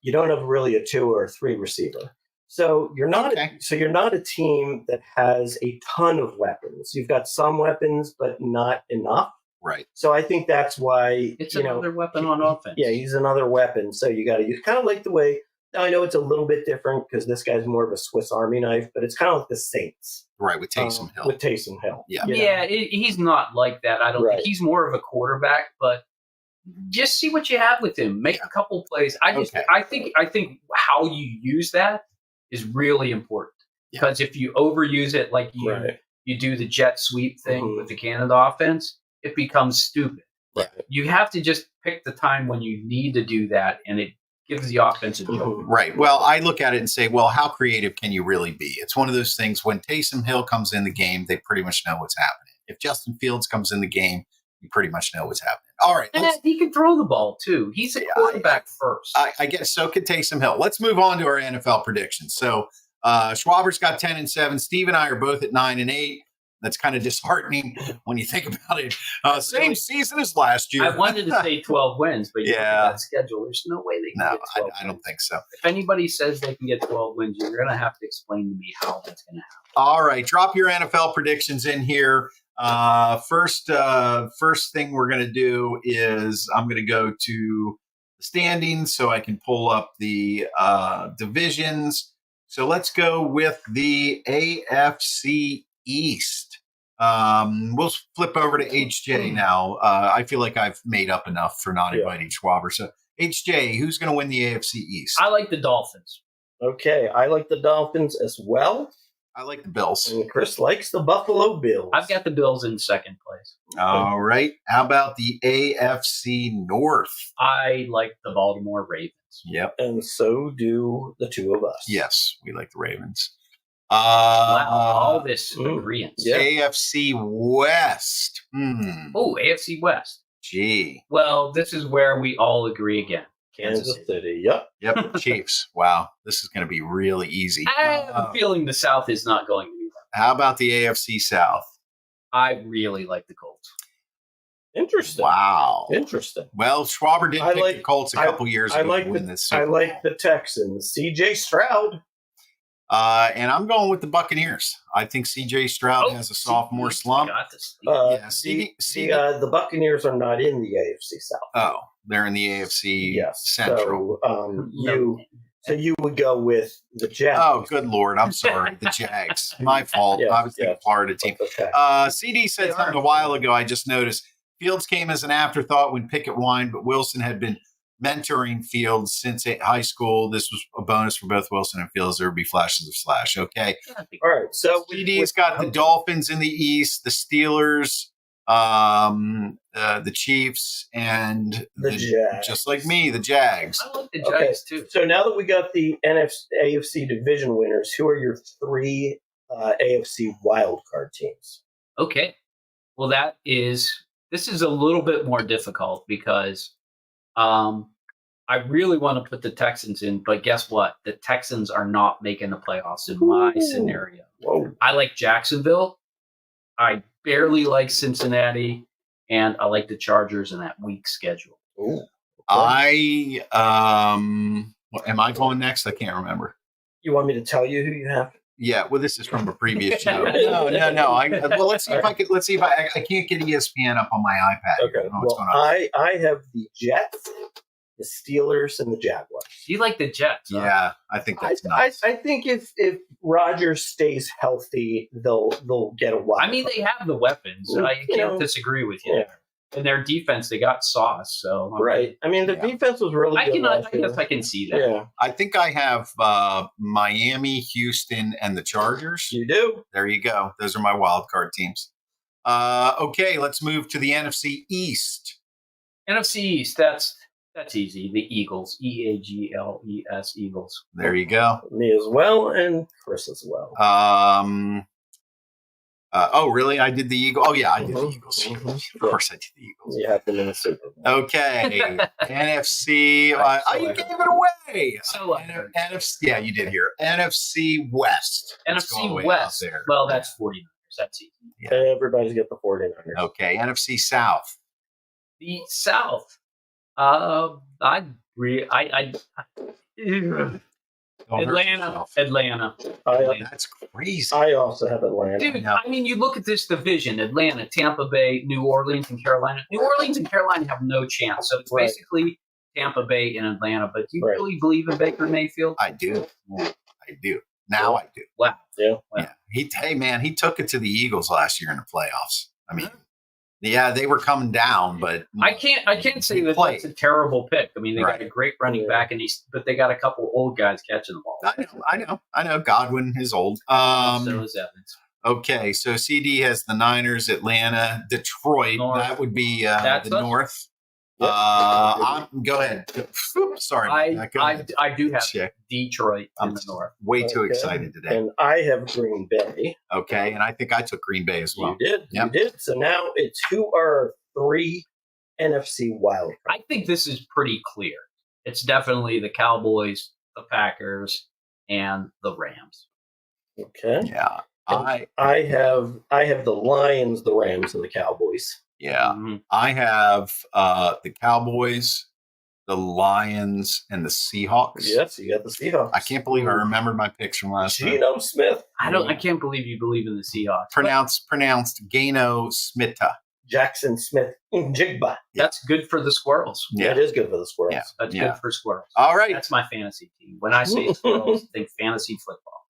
You don't have really a 2 or a 3 receiver. So you're not. Okay. You're not a team that has a ton of weapons. You've got some weapons, but not enough. Right. So I think that's why It's you know, another weapon on offense. Yeah, he's another weapon. So you got to use kind of like the way. Now I know it's a little bit different because this guy's more of a Swiss Army knife, but it's kind of like the Saints Right. With Taysom Hill. with Taysom Hill. Yeah. you know? Yeah, he's not like that. I don't Right. think he's more of a quarterback, but just see what you have with him. Make a couple plays. Okay. I think how you use that is really important Yeah. because if you overuse it like Right. you do the jet sweep thing Mhm. with the Canada offense, it becomes stupid. Right. You have to just pick the time when you need to do that, and it gives the offense a jolt. Mhm. Right. Well, I look at it and say, well, how creative can you really be? It's one of those things when Taysom Hill comes in the game, they pretty much know what's happening. If Justin Fields comes in the game, you pretty much know what's happening. All right. And he can throw the ball too. He's a quarterback first. I guess so could Taysom Hill. Let's move on to our NFL predictions. So Schwaber's got 10-7. Steve and I are both at 9-8. That's kind of disheartening when you think about it. Same season as last year. I wanted to say 12 wins, but you look Yeah. at that schedule. There's no way they can No, get 12 I don't wins. think so. If anybody says they can get 12 wins, you're going to have to explain to me how that's going to happen. All right, drop your NFL predictions in here. First thing we're going to do is I'm going to go to the standings so I can pull up the divisions. So let's go with the AFC East. We'll flip over to HJ now. I feel like I've made up enough for not inviting Schwaber. So HJ, who's going to win the AFC East? I like the Dolphins. Okay, I like the Dolphins as well, I like the Bills. and Chris likes the Buffalo Bills. I've got the Bills in second place. All right. How about the AFC North? I like the Baltimore Ravens. Yep. and so do the two of us. Yes, we like the Ravens. Wow, all this mm, agreement. yeah. AFC West. Oh, AFC West. Gee. Well, this is where we all agree again. Kansas City. Yep. Yep. Chiefs. Wow. This is going to be really easy. I have a feeling the South is not going to be that. How about the AFC South? I really like the Colts. Interesting. Wow. Interesting. Well, Schwaber did I pick like- the Colts a couple years I ago like to win the this. I Super like the Texans. CJ Stroud. And I'm going with the Buccaneers. I think CJ Stroud has a sophomore slump. Got this. Yeah, CD. The Buccaneers are not in the AFC South. Oh, they're in the AFC Yes. Central. So you would go with the Jags. Oh, good Lord. I'm sorry. The Jags. My fault. Yes, I was thinking yes. Florida team. Okay. CD said They something are. a while ago. I just noticed Fields came as an afterthought when Pickett whined, but Wilson had been mentoring Fields since high school. This was a bonus for both Wilson and Fields. There would be flashes of Slash. Okay. All right. So CD's got the Dolphins in the East, the Steelers, the Chiefs, and The Jags. just like me, the Jags. I like the Okay. Jags too. So now that we got the AFC division winners, who are your three AFC wildcard teams? Okay. Well, this is a little bit more difficult because I really want to put the Texans in, but guess what? The Texans are not making the playoffs in my Ooh. scenario. Whoa. I like Jacksonville. I barely like Cincinnati, and I like the Chargers in that weak schedule. Ooh. Am I going next? I can't remember. You want me to tell you who you have? Yeah, well, this is from a previous show. No. Well, let's see if I could. Let's see if I can't get ESPN up on my iPad. I don't know what's going on. I have the Jets, the Steelers and the Jaguars. You like the Jets? Huh? Yeah, I think that's I nuts. think if Rodgers stays healthy, they'll get a wild. I mean, they have the weapons. Well, I can't disagree with you. Yeah. And their defense, they got sauce. So Right. I mean, the defense was really good. I guess I can see that. Yeah, I think I have Miami, Houston, and the Chargers. you do. There you go. Those are my wild card teams. Okay, let's move to the NFC East. NFC East, that's easy. The Eagles, Eagles, Eagles. There you go. Me as well, and Chris as well. Oh, really? I did the Eagles. Oh, yeah, I did the Eagles. Mhm. Of course, I did the Eagles. You have them in the Super Bowl. Okay, NFC. Right, so you I gave it away. So I heard. NFC. Yeah, you did here. NFC West. Let's go all the NFC way West. out there. Well, that's 49ers. That's easy. Everybody's got the 49ers. Okay, NFC South. The South. Don't hurt Atlanta. yourself. Atlanta. That's crazy. I also have Atlanta. Dude, Yeah. I mean, you look at this division: Atlanta, Tampa Bay, New Orleans, and Carolina. New Orleans and Carolina have no chance. So it's Right. basically Tampa Bay and Atlanta. But do you Right. really believe in Baker Mayfield? I do. I do. Now I do. Wow. Yeah. Yeah. He took it to the Eagles last year in the playoffs. I mean, yeah, they were coming down, but I can't say that played. that's a terrible pick. I mean, they Right. got a great running Yeah. back, but they got a couple old guys catching the ball. I know. Godwin is old. So is Evans. Okay, so CD has the Niners, Atlanta, Detroit. North. That would be That's the us. North. Yep. Go ahead. Sorry, go ahead. I do have Check. Detroit in I'm the North. way too Okay. excited today. And I have Green Bay. Okay, and I think I took Green Bay as well. You did. Yep. You did. So now it's who are 3 NFC wild cards. I think this is pretty clear. It's definitely the Cowboys, the Packers, and the Rams. Okay. Yeah, I have the Lions, the Rams, and the Cowboys. yeah, Mhm. I have the Cowboys, the Lions, and the Seahawks. Yes, you got the Seahawks. I can't believe I remembered my picks from last time. Geno Smith. I can't believe you believe in the Seahawks. Pronounced Gano Smita. Jackson Smith. Jigba. That's good for the Squirrels. Yeah. That is good for the Squirrels. Yeah. That's Yeah. good for Squirrels. All right. That's my fantasy team. When I say Squirrels, think fantasy football.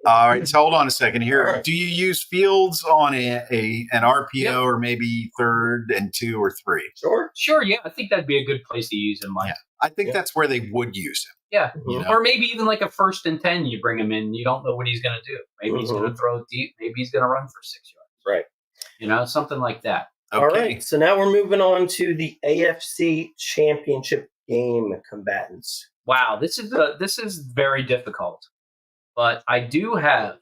All right. So hold on a second here. All right. Do you use Fields on an RPO Yep. or maybe 3rd and 2 or 3? Sure. Sure, yeah, I think that'd be a good place to use him. Like, Yeah. I think Yeah. that's where they would use him. yeah. You know? Or maybe even like a 1st and 10, you bring him in. You don't know what he's going to do. Maybe he's going to throw it deep. Maybe he's going to run for 6 yards. Right. You know, something like that. Okay. All right. So now we're moving on to the AFC Championship game combatants. Wow, this is very difficult. But I do have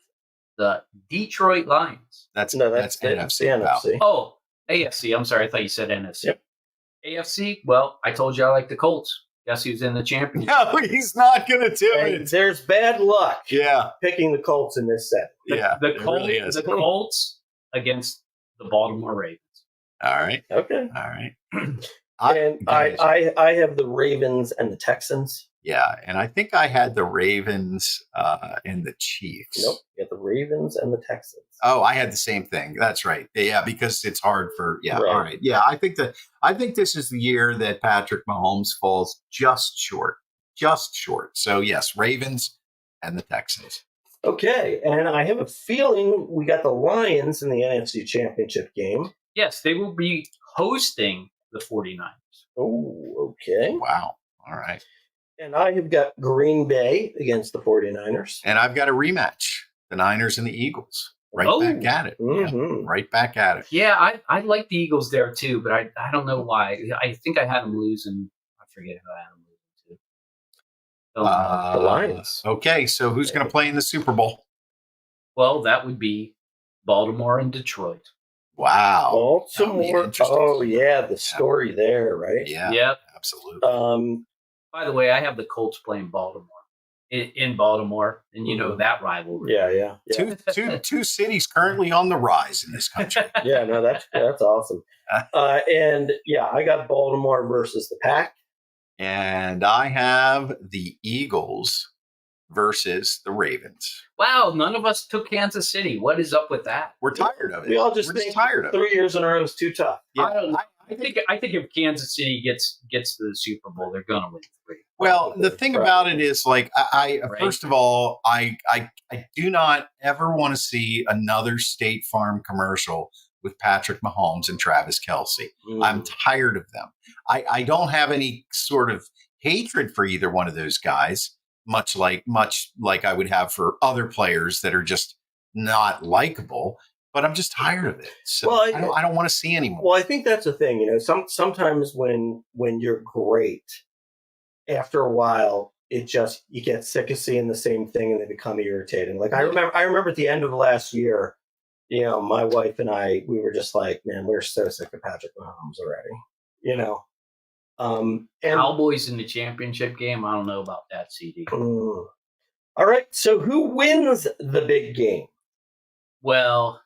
the Detroit Lions. That's NFC. pal. NFC. Oh, AFC. I'm sorry, I thought you said NFC. Yep. AFC. Well, I told you I like the Colts. Guess who's in the championship? No, he's not going to do And it. there's bad luck Yeah. picking the Colts in this set. Yeah. The it Colts, really is. the Colts against the Baltimore Ravens. All right. Okay. All right. And I have the Ravens and the Texans. Yeah, and I think I had the Ravens and the Chiefs. Nope. You got the Ravens and the Texans. Oh, I had the same thing. That's right. Yeah, because it's hard for Right. All right. Yeah, I think this is the year that Patrick Mahomes falls just short. So yes, Ravens and the Texans. Okay. And I have a feeling we got the Lions in the NFC Championship game. Yes, they will be hosting the 49ers. Oh, okay. Wow. All right. And I have got Green Bay against the 49ers. And I've got a rematch: the Niners and the Eagles. Right Oh. back at it. Yeah, Mhm. right back at it. Yeah, I like the Eagles there too, but I don't know why. I think I had them losing. I forget who I had them losing to. Don't know. The Lions. Okay, so who's going to play in the Super Bowl? Well, that would be Baltimore and Detroit. Wow. That'll be Baltimore. interesting. Oh, yeah. The story there, right? Yeah, Yep. absolutely. By the way, I have the Colts playing Baltimore in Baltimore, and you know that rivalry. Yeah. Two cities currently on the rise in this country. Yeah, no, that's awesome. And yeah, I got Baltimore versus the Pack. And I have the Eagles versus the Ravens. Wow, none of us took Kansas City. What is up with that? We're tired of it. We all just We're think tired of it. 3 years in a row is too tough. Yeah, I don't know. I think if Kansas City gets to the Super Bowl, they're going to win 3. Well, the thing about it is, like, I Right. first of all, I do not ever want to see another State Farm commercial with Patrick Mahomes and Travis Kelce. I'm tired of them. I don't have any sort of hatred for either one of those guys, much like I would have for other players that are just not likable. But I'm just tired of it. So I don't want to see anymore. Well, I think that's the thing. You know, sometimes when you're great, after a while, you get sick of seeing the same thing and they become irritating. Like I remember at the end of last year, you know, my wife and I, we were just like, man, we're so sick of Patrick Mahomes already. You know, and Cowboys in the championship game. I don't know about that, CD. All right. So who wins the big game? Well,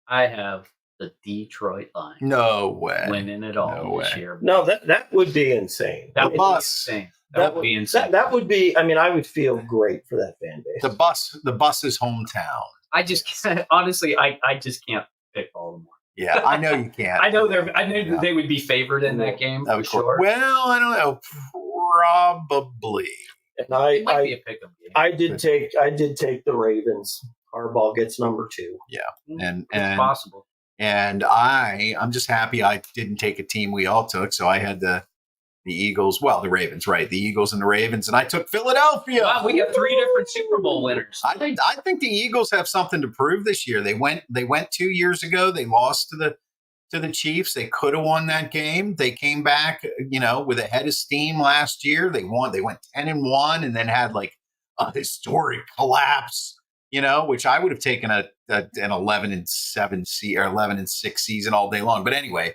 I have the Detroit Lions. No way. Winning it all this year. No, that would be insane. That would be insane. That would be insane. That would be. I mean, I would feel great for that fan base. The bus's hometown. I just can't, honestly. I just can't pick Baltimore. Yeah, I know you can't. I know that they would be favored in that game for sure. Well, I don't know. Probably. And It might be a pick-up game. I did take the Ravens. Harbaugh gets number 2. Yeah, it's possible. And I'm just happy I didn't take a team we all took. So I had the Eagles. Well, the Ravens, right? The Eagles and the Ravens, and I took Philadelphia. Wow, we got 3 different Super Bowl winners. I think the Eagles have something to prove this year. They went 2 years ago. They lost to the Chiefs. They could have won that game. They came back, you know, with a head of steam last year. They won. They went 10-1, and then had like a historic collapse. You know, which I would have taken an 11-7 or 11-6 season all day long. But anyway,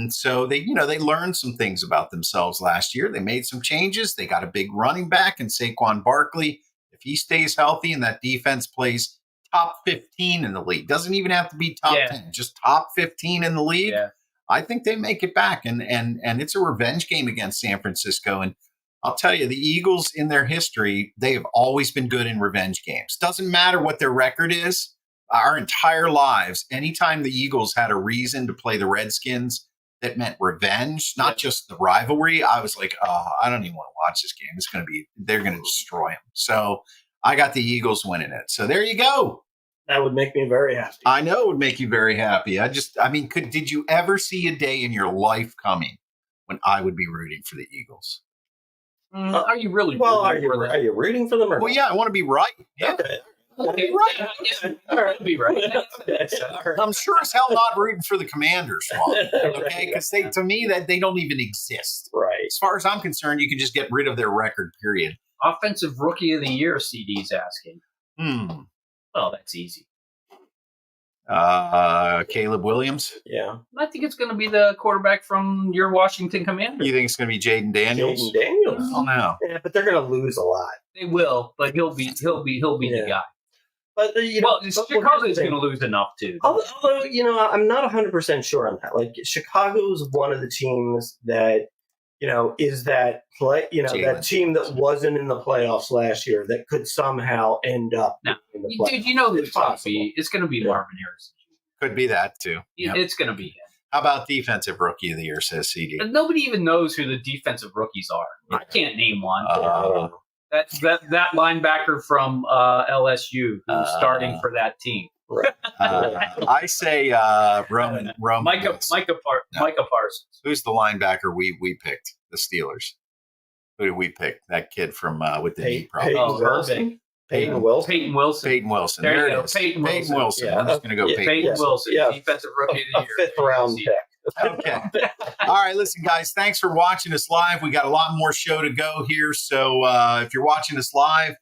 so they learned some things about themselves last year. They made some changes. They got a big running back in Saquon Barkley. If he stays healthy and that defense plays top 15 in the league, doesn't even have to be top 10, just top 15 in the league. Yeah. I think they make it back, and it's a revenge game against San Francisco. And I'll tell you, the Eagles in their history, they have always been good in revenge games. Doesn't matter what their record is. Our entire lives, anytime the Eagles had a reason to play the Redskins that meant revenge, not just the rivalry, I was like, oh, I don't even want to watch this game. They're going to destroy them. So I got the Eagles winning it. So there you go. That would make me very happy. I know it would make you very happy. Did you ever see a day in your life coming when I would be rooting for the Eagles? Are you really? Well, are you rooting for them? Or well, yeah, I want to be right. Yeah. Okay. Right. Yeah. All right. Be right. I'm sure as hell not rooting for the Commanders, okay? Because to me, that they don't even exist. Right. As far as I'm concerned, you can just get rid of their record. Period. Offensive Rookie of the Year, CD's asking. Well, that's easy. Caleb Williams. Yeah. I think it's going to be the quarterback from your Washington Commanders. You think it's going to be Jaden Daniels? Jaden Daniels. Oh no. Yeah, but they're going to lose a lot. They will, but he'll be the guy. But Chicago's going to lose enough too. Although I'm not 100% sure on that. Like Chicago's one of the teams that is that that team that wasn't in the playoffs last year that could somehow end up in the playoffs. Dude, who it's going to be? It's going to be Marvin Harrison. Could be that too. It's going to be him. How about Defensive Rookie of the Year, says CD? And nobody even knows who the defensive rookies are. I can't name one. That linebacker from LSU who's starting for that team. Right. I say Roman. Micah Parsons. Who's the linebacker we picked? The Steelers. Who did we pick? That kid from with the knee problem. Peyton Wilson. Peyton Wilson. There it is. Peyton Wilson. Yeah. I'm just going to go Peyton Wilson. Yeah. Defensive Rookie of the Year. A 5th round pick. Okay. All right. Listen, guys, thanks for watching us live. We got a lot more show to go here. So if you're watching us live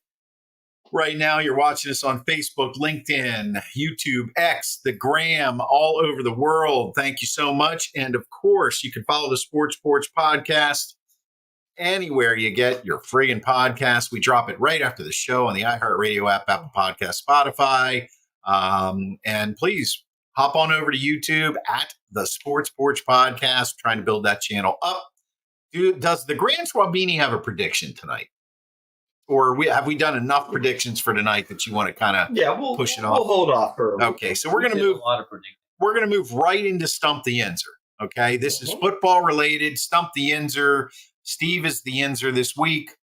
right now, you're watching us on Facebook, LinkedIn, YouTube, X, the Gram, all over the world. Thank you so much. And of course, you can follow the Sports Porch podcast anywhere you get your friggin' podcast. We drop it right after the show on the iHeartRadio app, Apple Podcast, Spotify. And please hop on over to YouTube at the Sports Porch Podcast, trying to build that channel up. Does the Grand Swabini have a prediction tonight? Or have we done enough predictions for tonight that you want to kind of push it off? We'll hold off for a week. Okay, so we're going to move. We're going to move right into Stump the Inzer. Okay, this is football related. Stump the Yinzer. Steve is the Yinzer this week.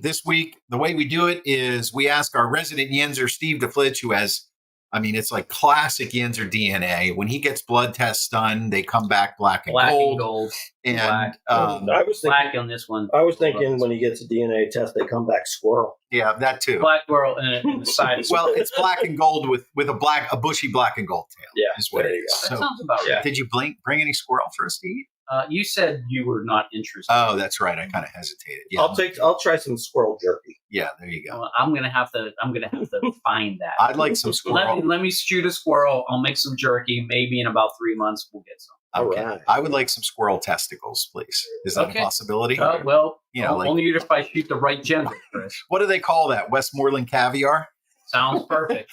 This week, the way we do it is we ask our resident Yinzer, Steve DeFlitch, who has, it's like classic Yinzer DNA. When he gets blood tests done, they come back black and gold. And black. I was thinking, black on this one. I was thinking when he gets a DNA test, they come back squirrel. Yeah, that too. Black squirrel in the side. Well, it's black and gold with a bushy black and gold tail. Yeah, is what it is. That sounds about right. Did you bring any squirrel for us to eat? You said you were not interested. Oh, that's right. I kind of hesitated. Yeah, I'll try some squirrel jerky. Yeah, there you go. Well, I'm gonna have to find that. I'd like some squirrel. Let me shoot a squirrel. I'll make some jerky. Maybe in about 3 months we'll get some. Okay. All right. I would like some squirrel testicles, please. Is that a possibility? Well, like, only if I shoot the right gender, Chris. What do they call that? Westmoreland caviar? Sounds perfect.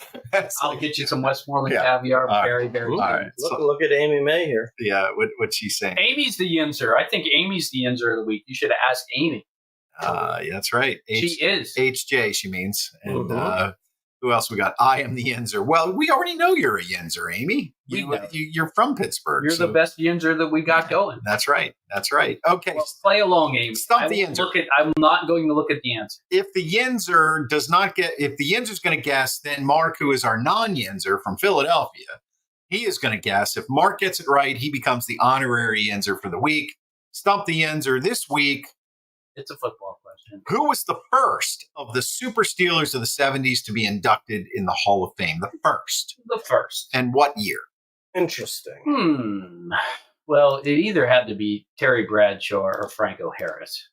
I'll get you some Westmoreland caviar. Very, very good. All right. Look at Amy May here. Yeah, what's she saying? Amy's the Yinzer. I think Amy's the Yinzer of the week. You should have asked Amy. Yeah, that's right. She is. HJ, she means. And who else we got? I am the Yinzer. Well, we already know you're a Yinzer, Amy. You're from Pittsburgh. You're the best Yinzer that we got going. That's right. Okay. Well, play along, Amy. Stump the Yinzer. I'm not going to look at the answer. If the Yinzer's going to guess, then Mark, who is our non-Yinzer from Philadelphia, he is going to guess. If Mark gets it right, he becomes the honorary Yinzer for the week. Stump the Yinzer this week. It's a football question. Who was the first of the Super Steelers of the 70s to be inducted in the Hall of Fame? The first. The first. And what year? Interesting. Well, it either had to be Terry Bradshaw or Franco Harris.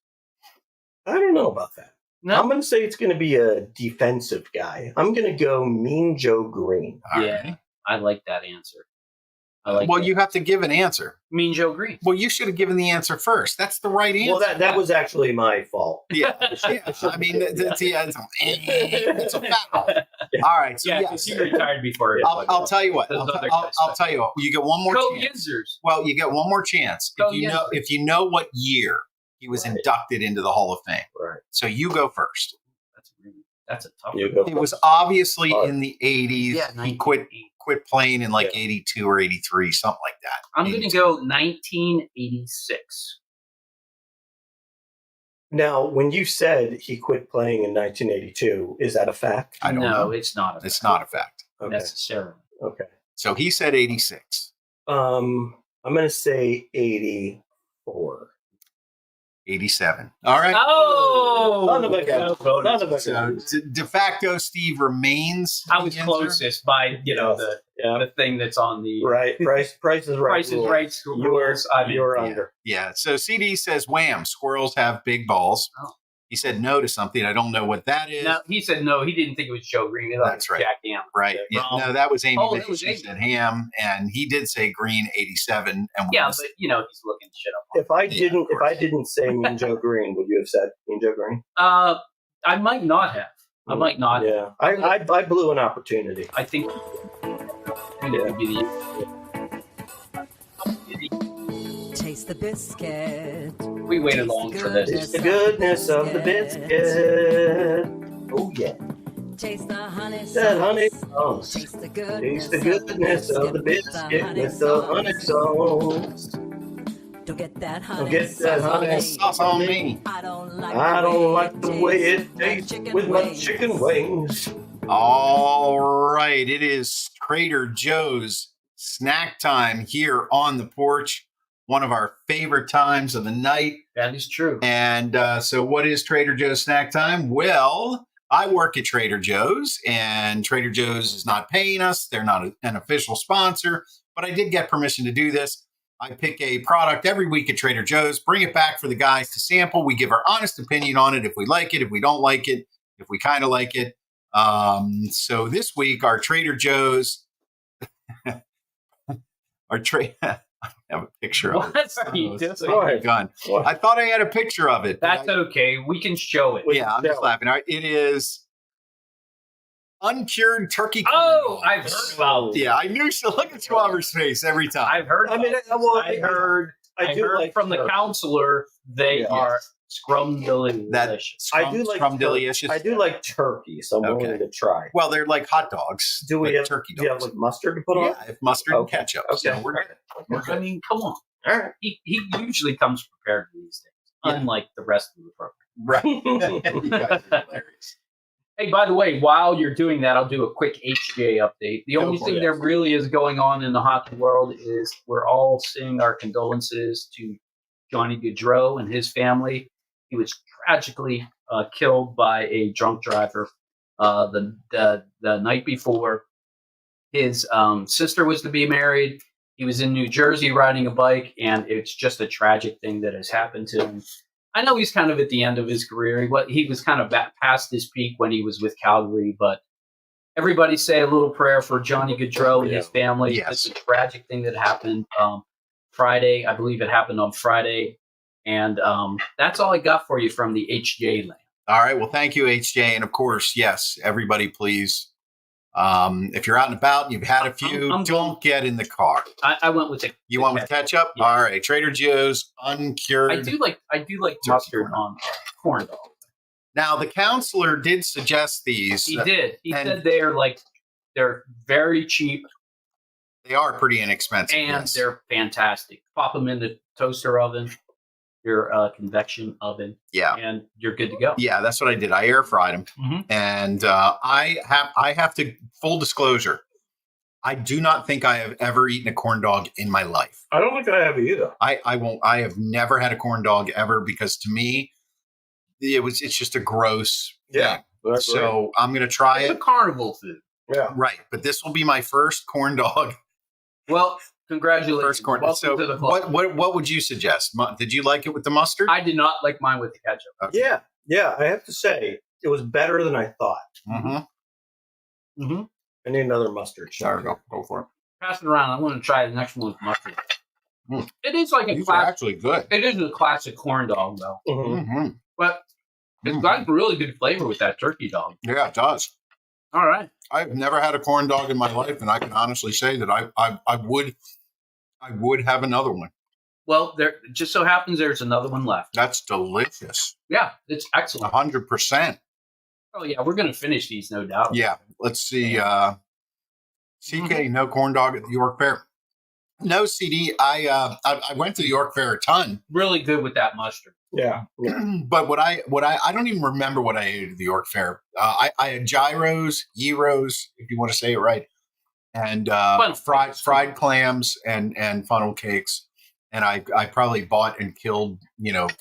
I don't know about that. No. I'm going to say it's going to be a defensive guy. I'm going to go Mean Joe Green. All right. I like that answer. You have to give an answer. Mean Joe Green. Well, you should have given the answer first. That's the right answer. Well, that was actually my fault. Yeah. It's a foul. All right. So yes. He retired before. I'll tell you what. I'll tell you what. You get one more chance. Yinzers. Well, you get one more chance if you know what year he was inducted into the Hall of Fame. Right. So you go first. That's a tough one. It was obviously in the 80s. Yeah, he quit playing in 82 or 83, something like that. I'm going to go 1986. Now, when you said he quit playing in 1982, is that a fact? I don't know. No, it's not a fact. It's not a fact. Necessarily. Okay. So he said 86. I'm going to say 84. 87. All right. Oh! None of it. So de facto, Steve remains. I was closest by, the thing that's on the... Right. Price is right. Price is right. You're under. Yeah. So CD says, wham, squirrels have big balls. Oh. He said no to something. I don't know what that is. No, he said no. He didn't think it was Joe Green. He thought That's it was right. Jack Ham. Right. Yeah, no, that was Amy. That was She said Ham, and he did say Green 87. And but he's looking shit up. If I didn't say Mean Joe Green, would you have said Mean Joe Green? I might not have. I might not. Yeah. I blew an opportunity. I think. Taste the biscuit. We waited long for this. It's the goodness of the biscuit. Oh yeah. Taste the honey sauce. That honey sauce. Taste the goodness of the biscuit with the honey sauce. Don't get that honey Don't get that honey sauce on me. I don't like the way it tastes with my chicken wings. All right. It is Trader Joe's snack time here on the porch. One of our favorite times of the night. That is true. And so what is Trader Joe's snack time? Well, I work at Trader Joe's, and Trader Joe's is not paying us. They're not an official sponsor, but I did get permission to do this. I pick a product every week at Trader Joe's, bring it back for the guys to sample. We give our honest opinion on it, if we like it, if we don't like it, if we kind of like it. So this week, our Trader Joe's, I have a picture of it. What are you doing? Gun. I thought I had a picture of it. That's okay. We can show it. Yeah, I'm just laughing. All right, it is uncured turkey. Oh, I've heard about it. Yeah, I knew she'll look at Schwaber's face every time. I've heard. I mean, I heard I do heard like from the turkey. counselor they Yeah. are scrumdiddly That delicious. I do like scrumdiddlyicious. I do like turkey, so I'm Okay. willing to try. Well, they're like hot dogs. Do we but have turkey Do you have dogs? like mustard to put on? Yeah, if mustard Okay. and ketchup. Okay. So we're good. We're I good. mean, come on. All right. He usually comes prepared these days, Yeah. unlike the rest of the program. Right. You guys are hilarious. Hey, by the way, while you're doing that, I'll do a quick HJ update. The Go only for thing it. that really is going on in the hockey world is we're all sending our condolences to Johnny Gaudreau and his family. He was tragically killed by a drunk driver the night before. His sister was to be married. He was in New Jersey riding a bike, and it's just a tragic thing that has happened to him. I know he's kind of at the end of his career. He was kind of past his peak when he was with Calgary, but everybody say a little prayer for Johnny Gaudreau and his family. Yes. It's a tragic thing that happened Friday. I believe it happened on Friday. And that's all I got for you from the HJ land. All right. Well, thank you, HJ. And of course, yes, everybody, please. If you're out and about and you've had a few, I'm don't get in the car. I went with it. You want with ketchup? Yeah. All right. Trader Joe's uncured. I do like mustard on corn dog. Now, the counselor did suggest these. He did. He and- said they're very cheap They are pretty inexpensive. and yes. they're fantastic. Pop them in the toaster oven, your convection oven, Yeah. and you're good to go. Yeah, that's what I did. I air fried them, Mhm. and I have to full disclosure. I do not think I have ever eaten a corn dog in my life. I don't think I have either. I won't. I have never had a corn dog ever because to me, it's just a gross. Yeah. thing. So I'm gonna try It's a it. carnival food. yeah. Right, but this will be my first corn dog. Well, congratulations. First corn. Welcome So to the club. what would you suggest? Did you like it with the mustard? I did not like mine with the ketchup. Okay. Yeah. Yeah. I have to say, it was better than I thought. Mm-hmm. Mm-hmm. I need another mustard. There we go. Go for it. Pass it around. I'm going to try the next one with mustard. Mm. It is like a These are classic. actually good. It is a classic corn dog, though, Mhm. Mm-hmm. but it's got really good flavor with that turkey dog. Yeah, it does. All right. I've never had a corn dog in my life, and I can honestly say that I would have another one. Well, there it just so happens there's another one left. That's delicious. Yeah, it's excellent. 100%. Oh yeah, we're going to finish these, no doubt. Yeah. Let's see. CK, no corn dog at the York Fair. No, CD. I went to the York Fair a ton, Really good with that mustard. Yeah. Yeah. but what I don't even remember what I ate at the York Fair. I had gyros, gyros, if you want to say it right, and Funnel cakes. fried clams and funnel cakes. And I probably bought and killed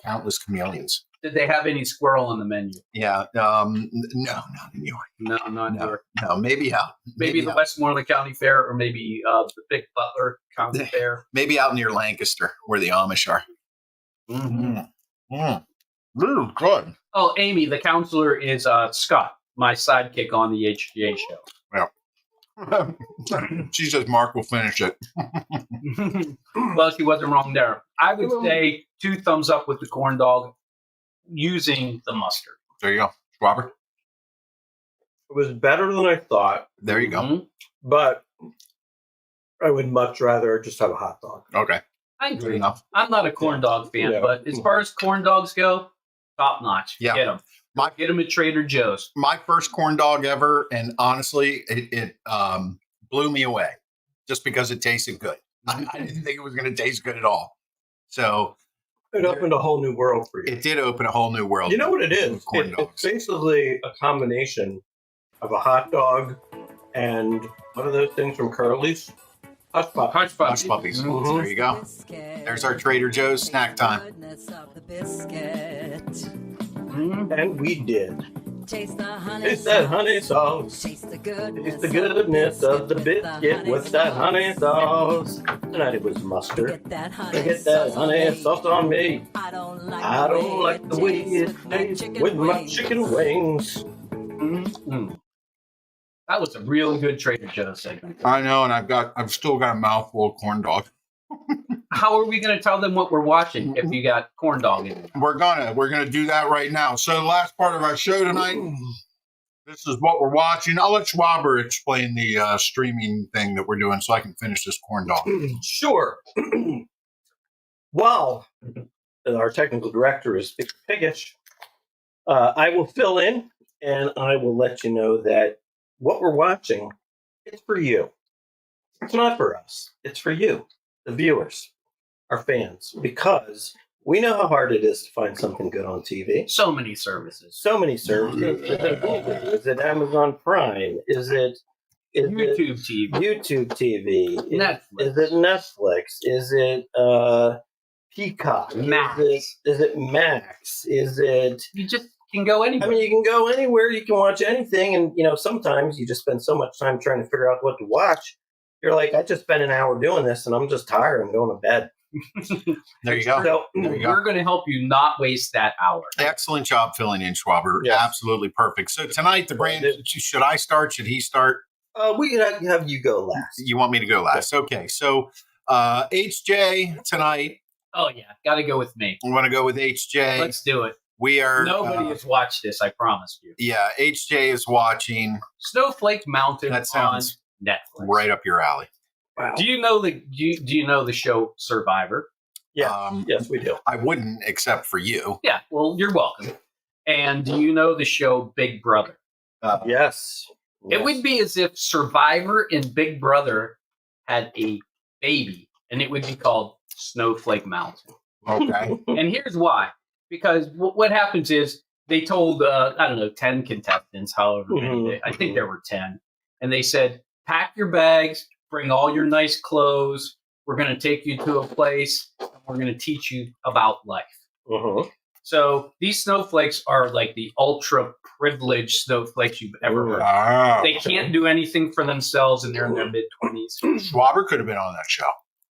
countless chameleons. Did they have any squirrel on the menu? Yeah. No, not in New York. No, not No, here. no, maybe out. Maybe the out. Westmoreland County Fair, or maybe the Big Butler County Fair. Maybe out near Lancaster, where the Amish are. Mm-hmm. Really good. Oh, Amy, the counselor is Scott, my sidekick on the HGA show. She says Mark will finish it. Well, she wasn't wrong there. I would say 2 thumbs up with the corn dog using the mustard. There you go, Robert. It was better than I thought, There you go. Mhm. but I would much rather just have a hot dog. Okay, I good agree. enough. I'm not a corn dog fan, Yeah. but as far as corn dogs go, top notch. Yeah. Get them. Get them at Trader Joe's. My first corn dog ever, and honestly, it blew me away, just because it tasted good. I didn't think it was going to taste good at all. So It opened a whole new world for you. it did open a whole new world. You know what it is? with corn It's dogs. basically a combination of a hot dog and what are those things from Curly's? Hush Puppies. Hush Hush puppies. Mhm. There you go. There's our Trader Joe's snack time. Goodness of the biscuit. Mhm. And we did. Taste the honey. It's that honey sauce. Taste the goodness. It's the goodness of the biscuit with that honey sauce. Tonight it was mustard. Get that honey. Get that honey sauce on me. I don't like the way it tastes with my chicken wings. Mhm. That was a really good Trader Joe's segment. I know, and I've still got a mouthful of corn dog. How are we going to tell them what we're watching if you got corn dog in it? We're gonna do that right now. So the last part of our show tonight, this is what we're watching. I'll let Schwaber explain the streaming thing that we're doing, so I can finish this corn dog. Sure. while our technical director is piggish, I will fill in and I will let you know that what we're watching, it's for you. It's not for us. It's for you, the viewers, our fans, because we know how hard it is to find something good on TV. So many services. So many services. Is it Amazon Prime? Is it YouTube TV. YouTube TV? Netflix. Is it Netflix? Is it Peacock? Max. Is it Max? Is it? You just can go anywhere. I mean, you can go anywhere. You can watch anything, and sometimes you just spend so much time trying to figure out what to watch. You're like, I just spent an hour doing this, and I'm just tired. I'm going to bed. There you go. So, There you go. We're going to help you not waste that hour. Excellent job filling in, Schwaber. Yes. Absolutely perfect. So tonight, the brand, should I start? Should he start? we can have you go last. You want me to go last? Okay. So HJ tonight, Oh, yeah. Got to go with me. I'm going to go with HJ. Let's do it. We are. Nobody has watched this, I promise you. Yeah, HJ is watching. Snowflake Mountain That sounds on Netflix. right up your alley. Wow. Do you know the show Survivor? Yeah. Yes, we do. I wouldn't, except for you. Yeah, well, you're welcome. And do you know the show Big Brother? Yes. It would be as if Survivor and Big Brother had a baby, and it would be called Snowflake Mountain. Okay. And here's why. Because what happens is they told, 10 contestants, however many, I think there were 10, and they said, pack your bags, bring all your nice clothes. We're going to take you to a place, and we're going to teach you about life. Uh-huh. So these snowflakes are like the ultra privileged snowflakes you've ever heard. Ah, They can't do anything for themselves, and they're in their mid-20s. Schwaber could have been on that show.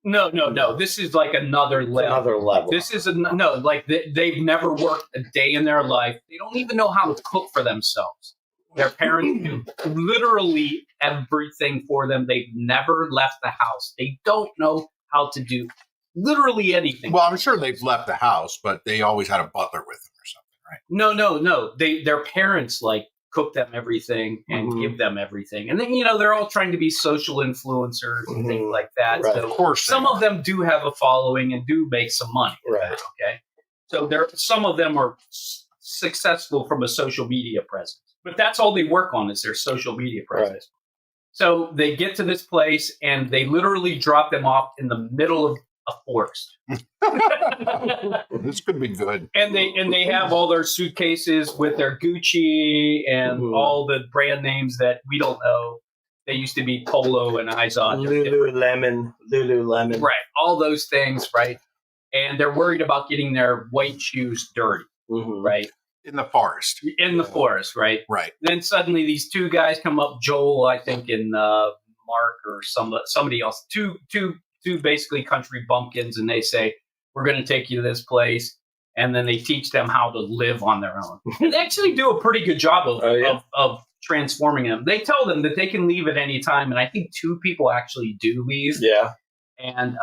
No. This is like another level. Another level. This is they've never worked a day in their life. They don't even know how to cook for themselves. Their parents do literally everything for them. They've never left the house. They don't know how to do literally anything. Well, I'm sure they've left the house, but they always had a butler with them or something, right? No. Their parents cook them everything and give them everything. And then, they're all trying to be social influencers and things like that. Right. So Of course. some of them do have a following and do make some money. Right. Okay. So some of them are successful from a social media presence, but that's all they work on is their social media presence. Right. So they get to this place and they literally drop them off in the middle of a forest. This could be good. And they have all their suitcases with their Gucci and all the brand names that we don't know. They used to be Polo and Izod. Lululemon. Right. All those things, right? And they're worried about getting their white shoes dirty, right? In the forest. In the forest, right? Right. Then suddenly these two guys come up, Joel, I think, and Mark or somebody else, two basically country bumpkins, and they say, we're going to take you to this place. And then they teach them how to live on their own. And they actually do a pretty good job of transforming them. They tell them that they can leave at any time. And I think 2 people actually do leave. Yeah. And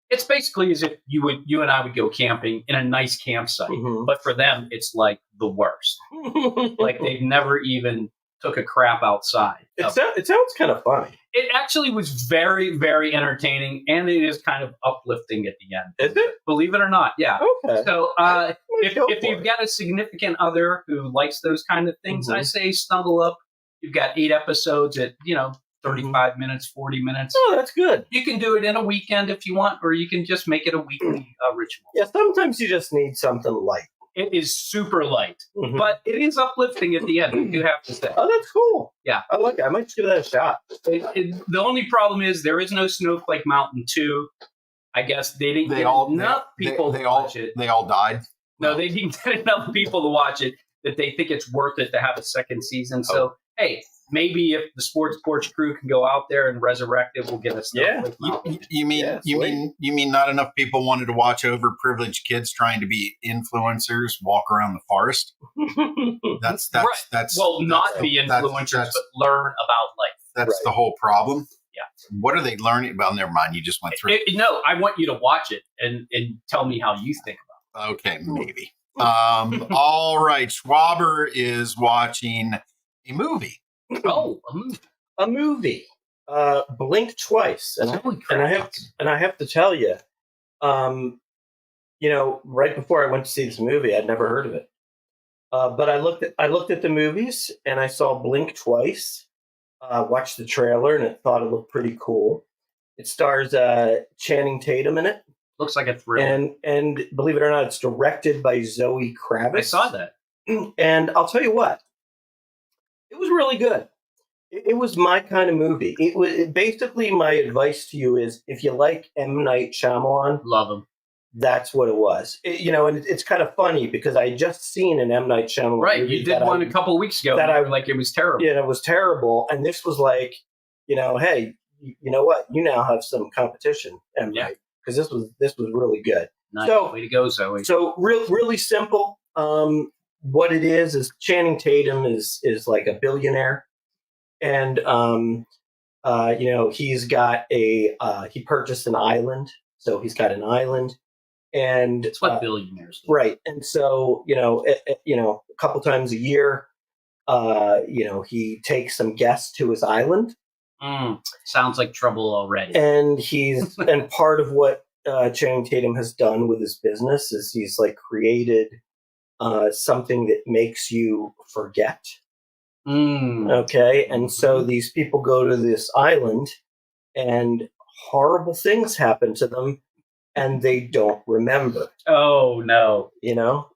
it's basically as if you and I would go camping in a nice campsite. But for them, it's like the worst. Like they've never even took a crap outside. It sounds kind of funny. It actually was very, very entertaining, and it is kind of uplifting at the end. Is it? Believe it or not, yeah. Okay. So if go you've for it. got a significant other who likes those kind of things, I say snuggle up. You've got 8 episodes at 35 minutes, 40 minutes. Oh, that's good. You can do it in a weekend if you want, or you can just make it a weekly ritual. Yeah, sometimes you just need something light. It is super light, but it is uplifting at the end, I do have to say. Oh, that's cool. Yeah. I like it. I might give that a shot. The only problem is there is no Snowflake Mountain 2. I guess they didn't get enough people to watch it. They all died? No, they didn't get enough people to watch it that they think it's worth it to have a second season. So, hey, maybe if the Sports Porch crew can go out there and resurrect it, we'll get a Snowflake Mountain. You mean not enough people wanted to watch overprivileged kids trying to be influencers walk around the forest? That's not be influencers, but learn about life. That's the whole problem. Yeah. What are they learning? Well, never mind. You just went through. No, I want you to watch it and tell me how you think about it. Okay, maybe. All right. Schwaber is watching a movie. Oh, a movie. A movie. Blink twice, and I have to tell you, right before I went to see this movie, I'd never heard of it. But I looked at the movies and I saw Blink twice. Watched the trailer and it thought it looked pretty cool. It stars Channing Tatum in it, Looks like a thrill. and believe it or not, it's directed by Zoe Kravitz. I saw that. And I'll tell you what, it was really good. It was my kind of movie. Basically, my advice to you is, if you like M. Night Shyamalan, Love him. that's what it was. And it's kind of funny because I had just seen an M. Night Shyamalan Right. movie You did one a couple weeks ago. that I- like it was terrible. it was terrible. And this was like, hey, you know what? You now have some competition, M. Yeah. Night, because this was really good. Nice. So- Way to go, Zoe. So really simple. What it is Channing Tatum is like a billionaire, and he's got he purchased an island, so he's got an island, and It's what billionaires do. right. And so a couple times a year, he takes some guests to his island, Sounds like trouble already. and and part of what Channing Tatum has done with his business is he's like created something that makes you forget. Okay. And so these people go to this island and horrible things happen to them and they don't remember, Oh, no.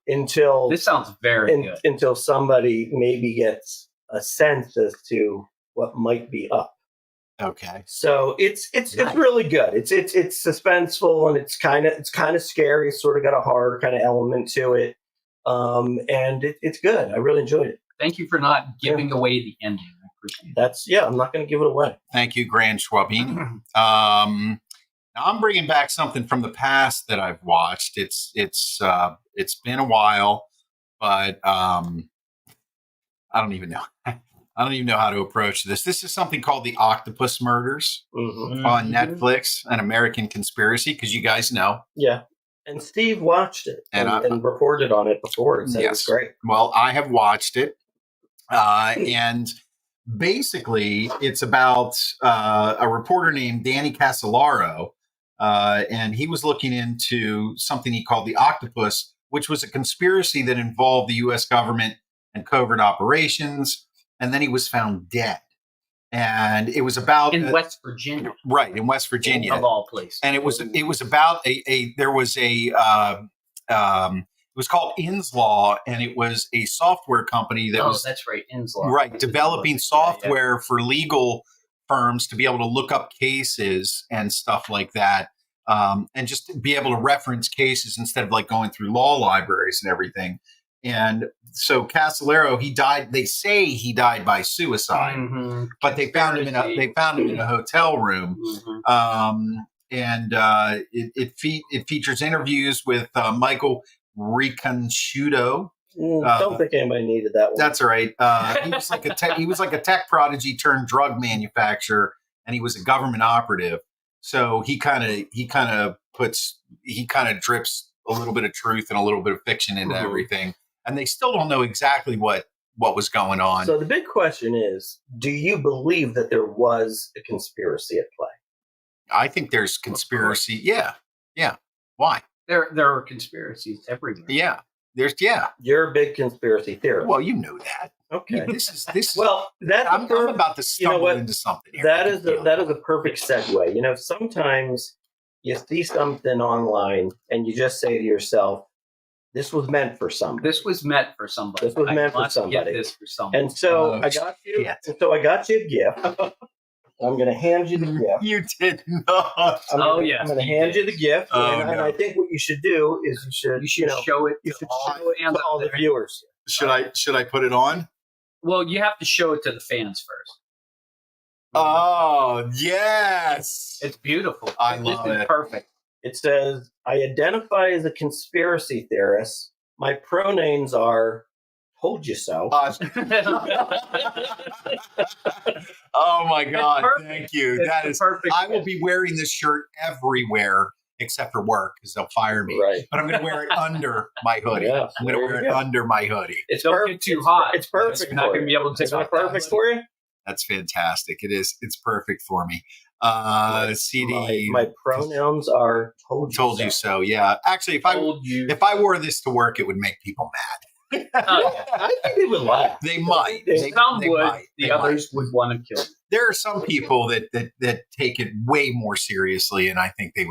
until This sounds very good. until somebody maybe gets a sense as to what might be up. Okay. So it's Nice. really good. It's suspenseful and it's kind of scary. It's sort of got a horror kind of element to it. And it's good. I really enjoyed it. Thank you for not giving away the ending. I appreciate it. I'm not going to give it away. Thank you, Grand Schwabine. Now I'm bringing back something from the past that I've watched. It's been a while, but I don't even know. I don't even know how to approach this. This is something called The Octopus Murders on Netflix, an American conspiracy, because you guys know. Yeah. And Steve watched it And and reported on it before and said it was Yes. great. Well, I have watched it. And basically, it's about a reporter named Danny Casolaro. And he was looking into something he called the Octopus, which was a conspiracy that involved the U.S. government and covert operations. And then he was found dead. And it was about In West Virginia, right in West Virginia, of all places. and it was about there was it was called Inslaw, and it was a software company that was that's right. Inslaw. right developing Yeah, software for legal firms to be able to look up cases and stuff like that, and just be able to reference cases instead of like going through law libraries and everything. And so Casolaro, he died. They say he died by suicide, but they found him in a hotel room. It features interviews with Michael Riconchuto. Don't think anybody needed that one. That's right. He was like a tech prodigy turned drug manufacturer, and he was a government operative. So he kind of drips a little bit of truth and a little bit of fiction into everything. And they still don't know exactly what was going on. So the big question is, do you believe that there was a conspiracy at play? I think there's conspiracy. Yeah. Why? There are conspiracies everywhere. Yeah. You're a big conspiracy theorist. Well, you know that. Okay. This is. Well, that's I'm about to stumble into something here. That is a perfect segue. Sometimes you see something online and you just say to yourself, "This was meant for somebody." This was meant for somebody. This was meant for I must somebody. Get this for somebody. And so Oh, I got you. shit. And so I got you a gift. I'm going to hand you the gift. You did not. I'm going to you hand did. you the gift, Oh, and no. I think what you should do is you should show it. you to should all show it fans to all out the there. viewers. Should I put it on? Well, you have to show it to the fans first. Oh yes. It's beautiful. I This love is it. perfect. It says, "I identify as a conspiracy theorist. My pronouns are told you so." Oh my God! perfect. Thank you. It's That the is. perfect. I will be wearing this shirt everywhere except for work because they'll fire me. Right. But I'm going to wear it under my hoodie. Yeah, I'm going to there wear you it go. under my hoodie. It's Don't perfect. get too hot. It's perfect. You're not for going to be you. able to take Is that off that perfect hoodie. for you? That's fantastic. It is. It's perfect for me. CD. My pronouns are told you so. Yeah. Actually, if I wore this to work, it would make people mad. I think they would laugh. They might. Some they would. might. The They others would want to kill me. There are some people that take it way more seriously, and I think they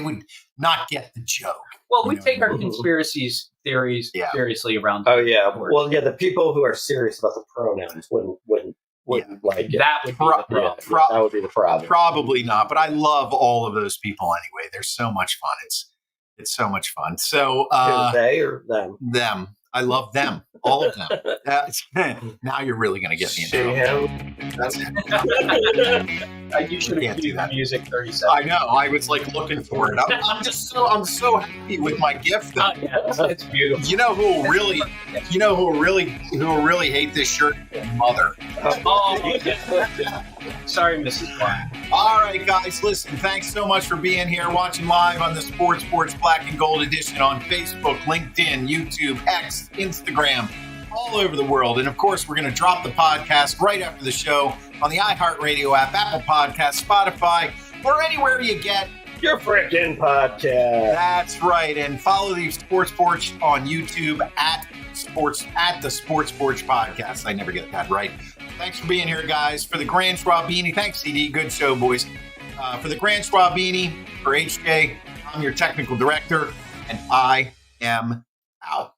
would not get the joke. Well, we You know take what I our mean? conspiracies theories Yeah. seriously around. Oh yeah. Well, yeah. The people who are serious about the pronouns wouldn't like it. That would be the Yeah, problem. that would be the problem. Probably not, but I love all of those people anyway. They're so much fun. It's so much fun. So They or them? them. I love them. All of them. Now you're really going to get me in trouble. That's it. You should Can't have do used the that. music 30 I seconds. know. I was like looking for it. I'm so happy with my gift. Though. Yeah, it's beautiful. You know who will really hate this shirt? Mother. Oh, yeah. Sorry, Mrs. Klein. All right, guys, listen, thanks so much for being here, watching live on the Sports Black and Gold edition on Facebook, LinkedIn, YouTube, X, Instagram, all over the world. And of course, we're going to drop the podcast right after the show on the iHeartRadio app, Apple Podcasts, Spotify, or anywhere you get Your freaking podcast. That's right. And follow the Sports Porch on YouTube at the Sports Porch Podcast. I never get that right. Thanks for being here, guys. For the Grand Schwabini, thanks, CD. Good show, boys. For the Grand Schwabini, for HJ, I'm your technical director, and I am out.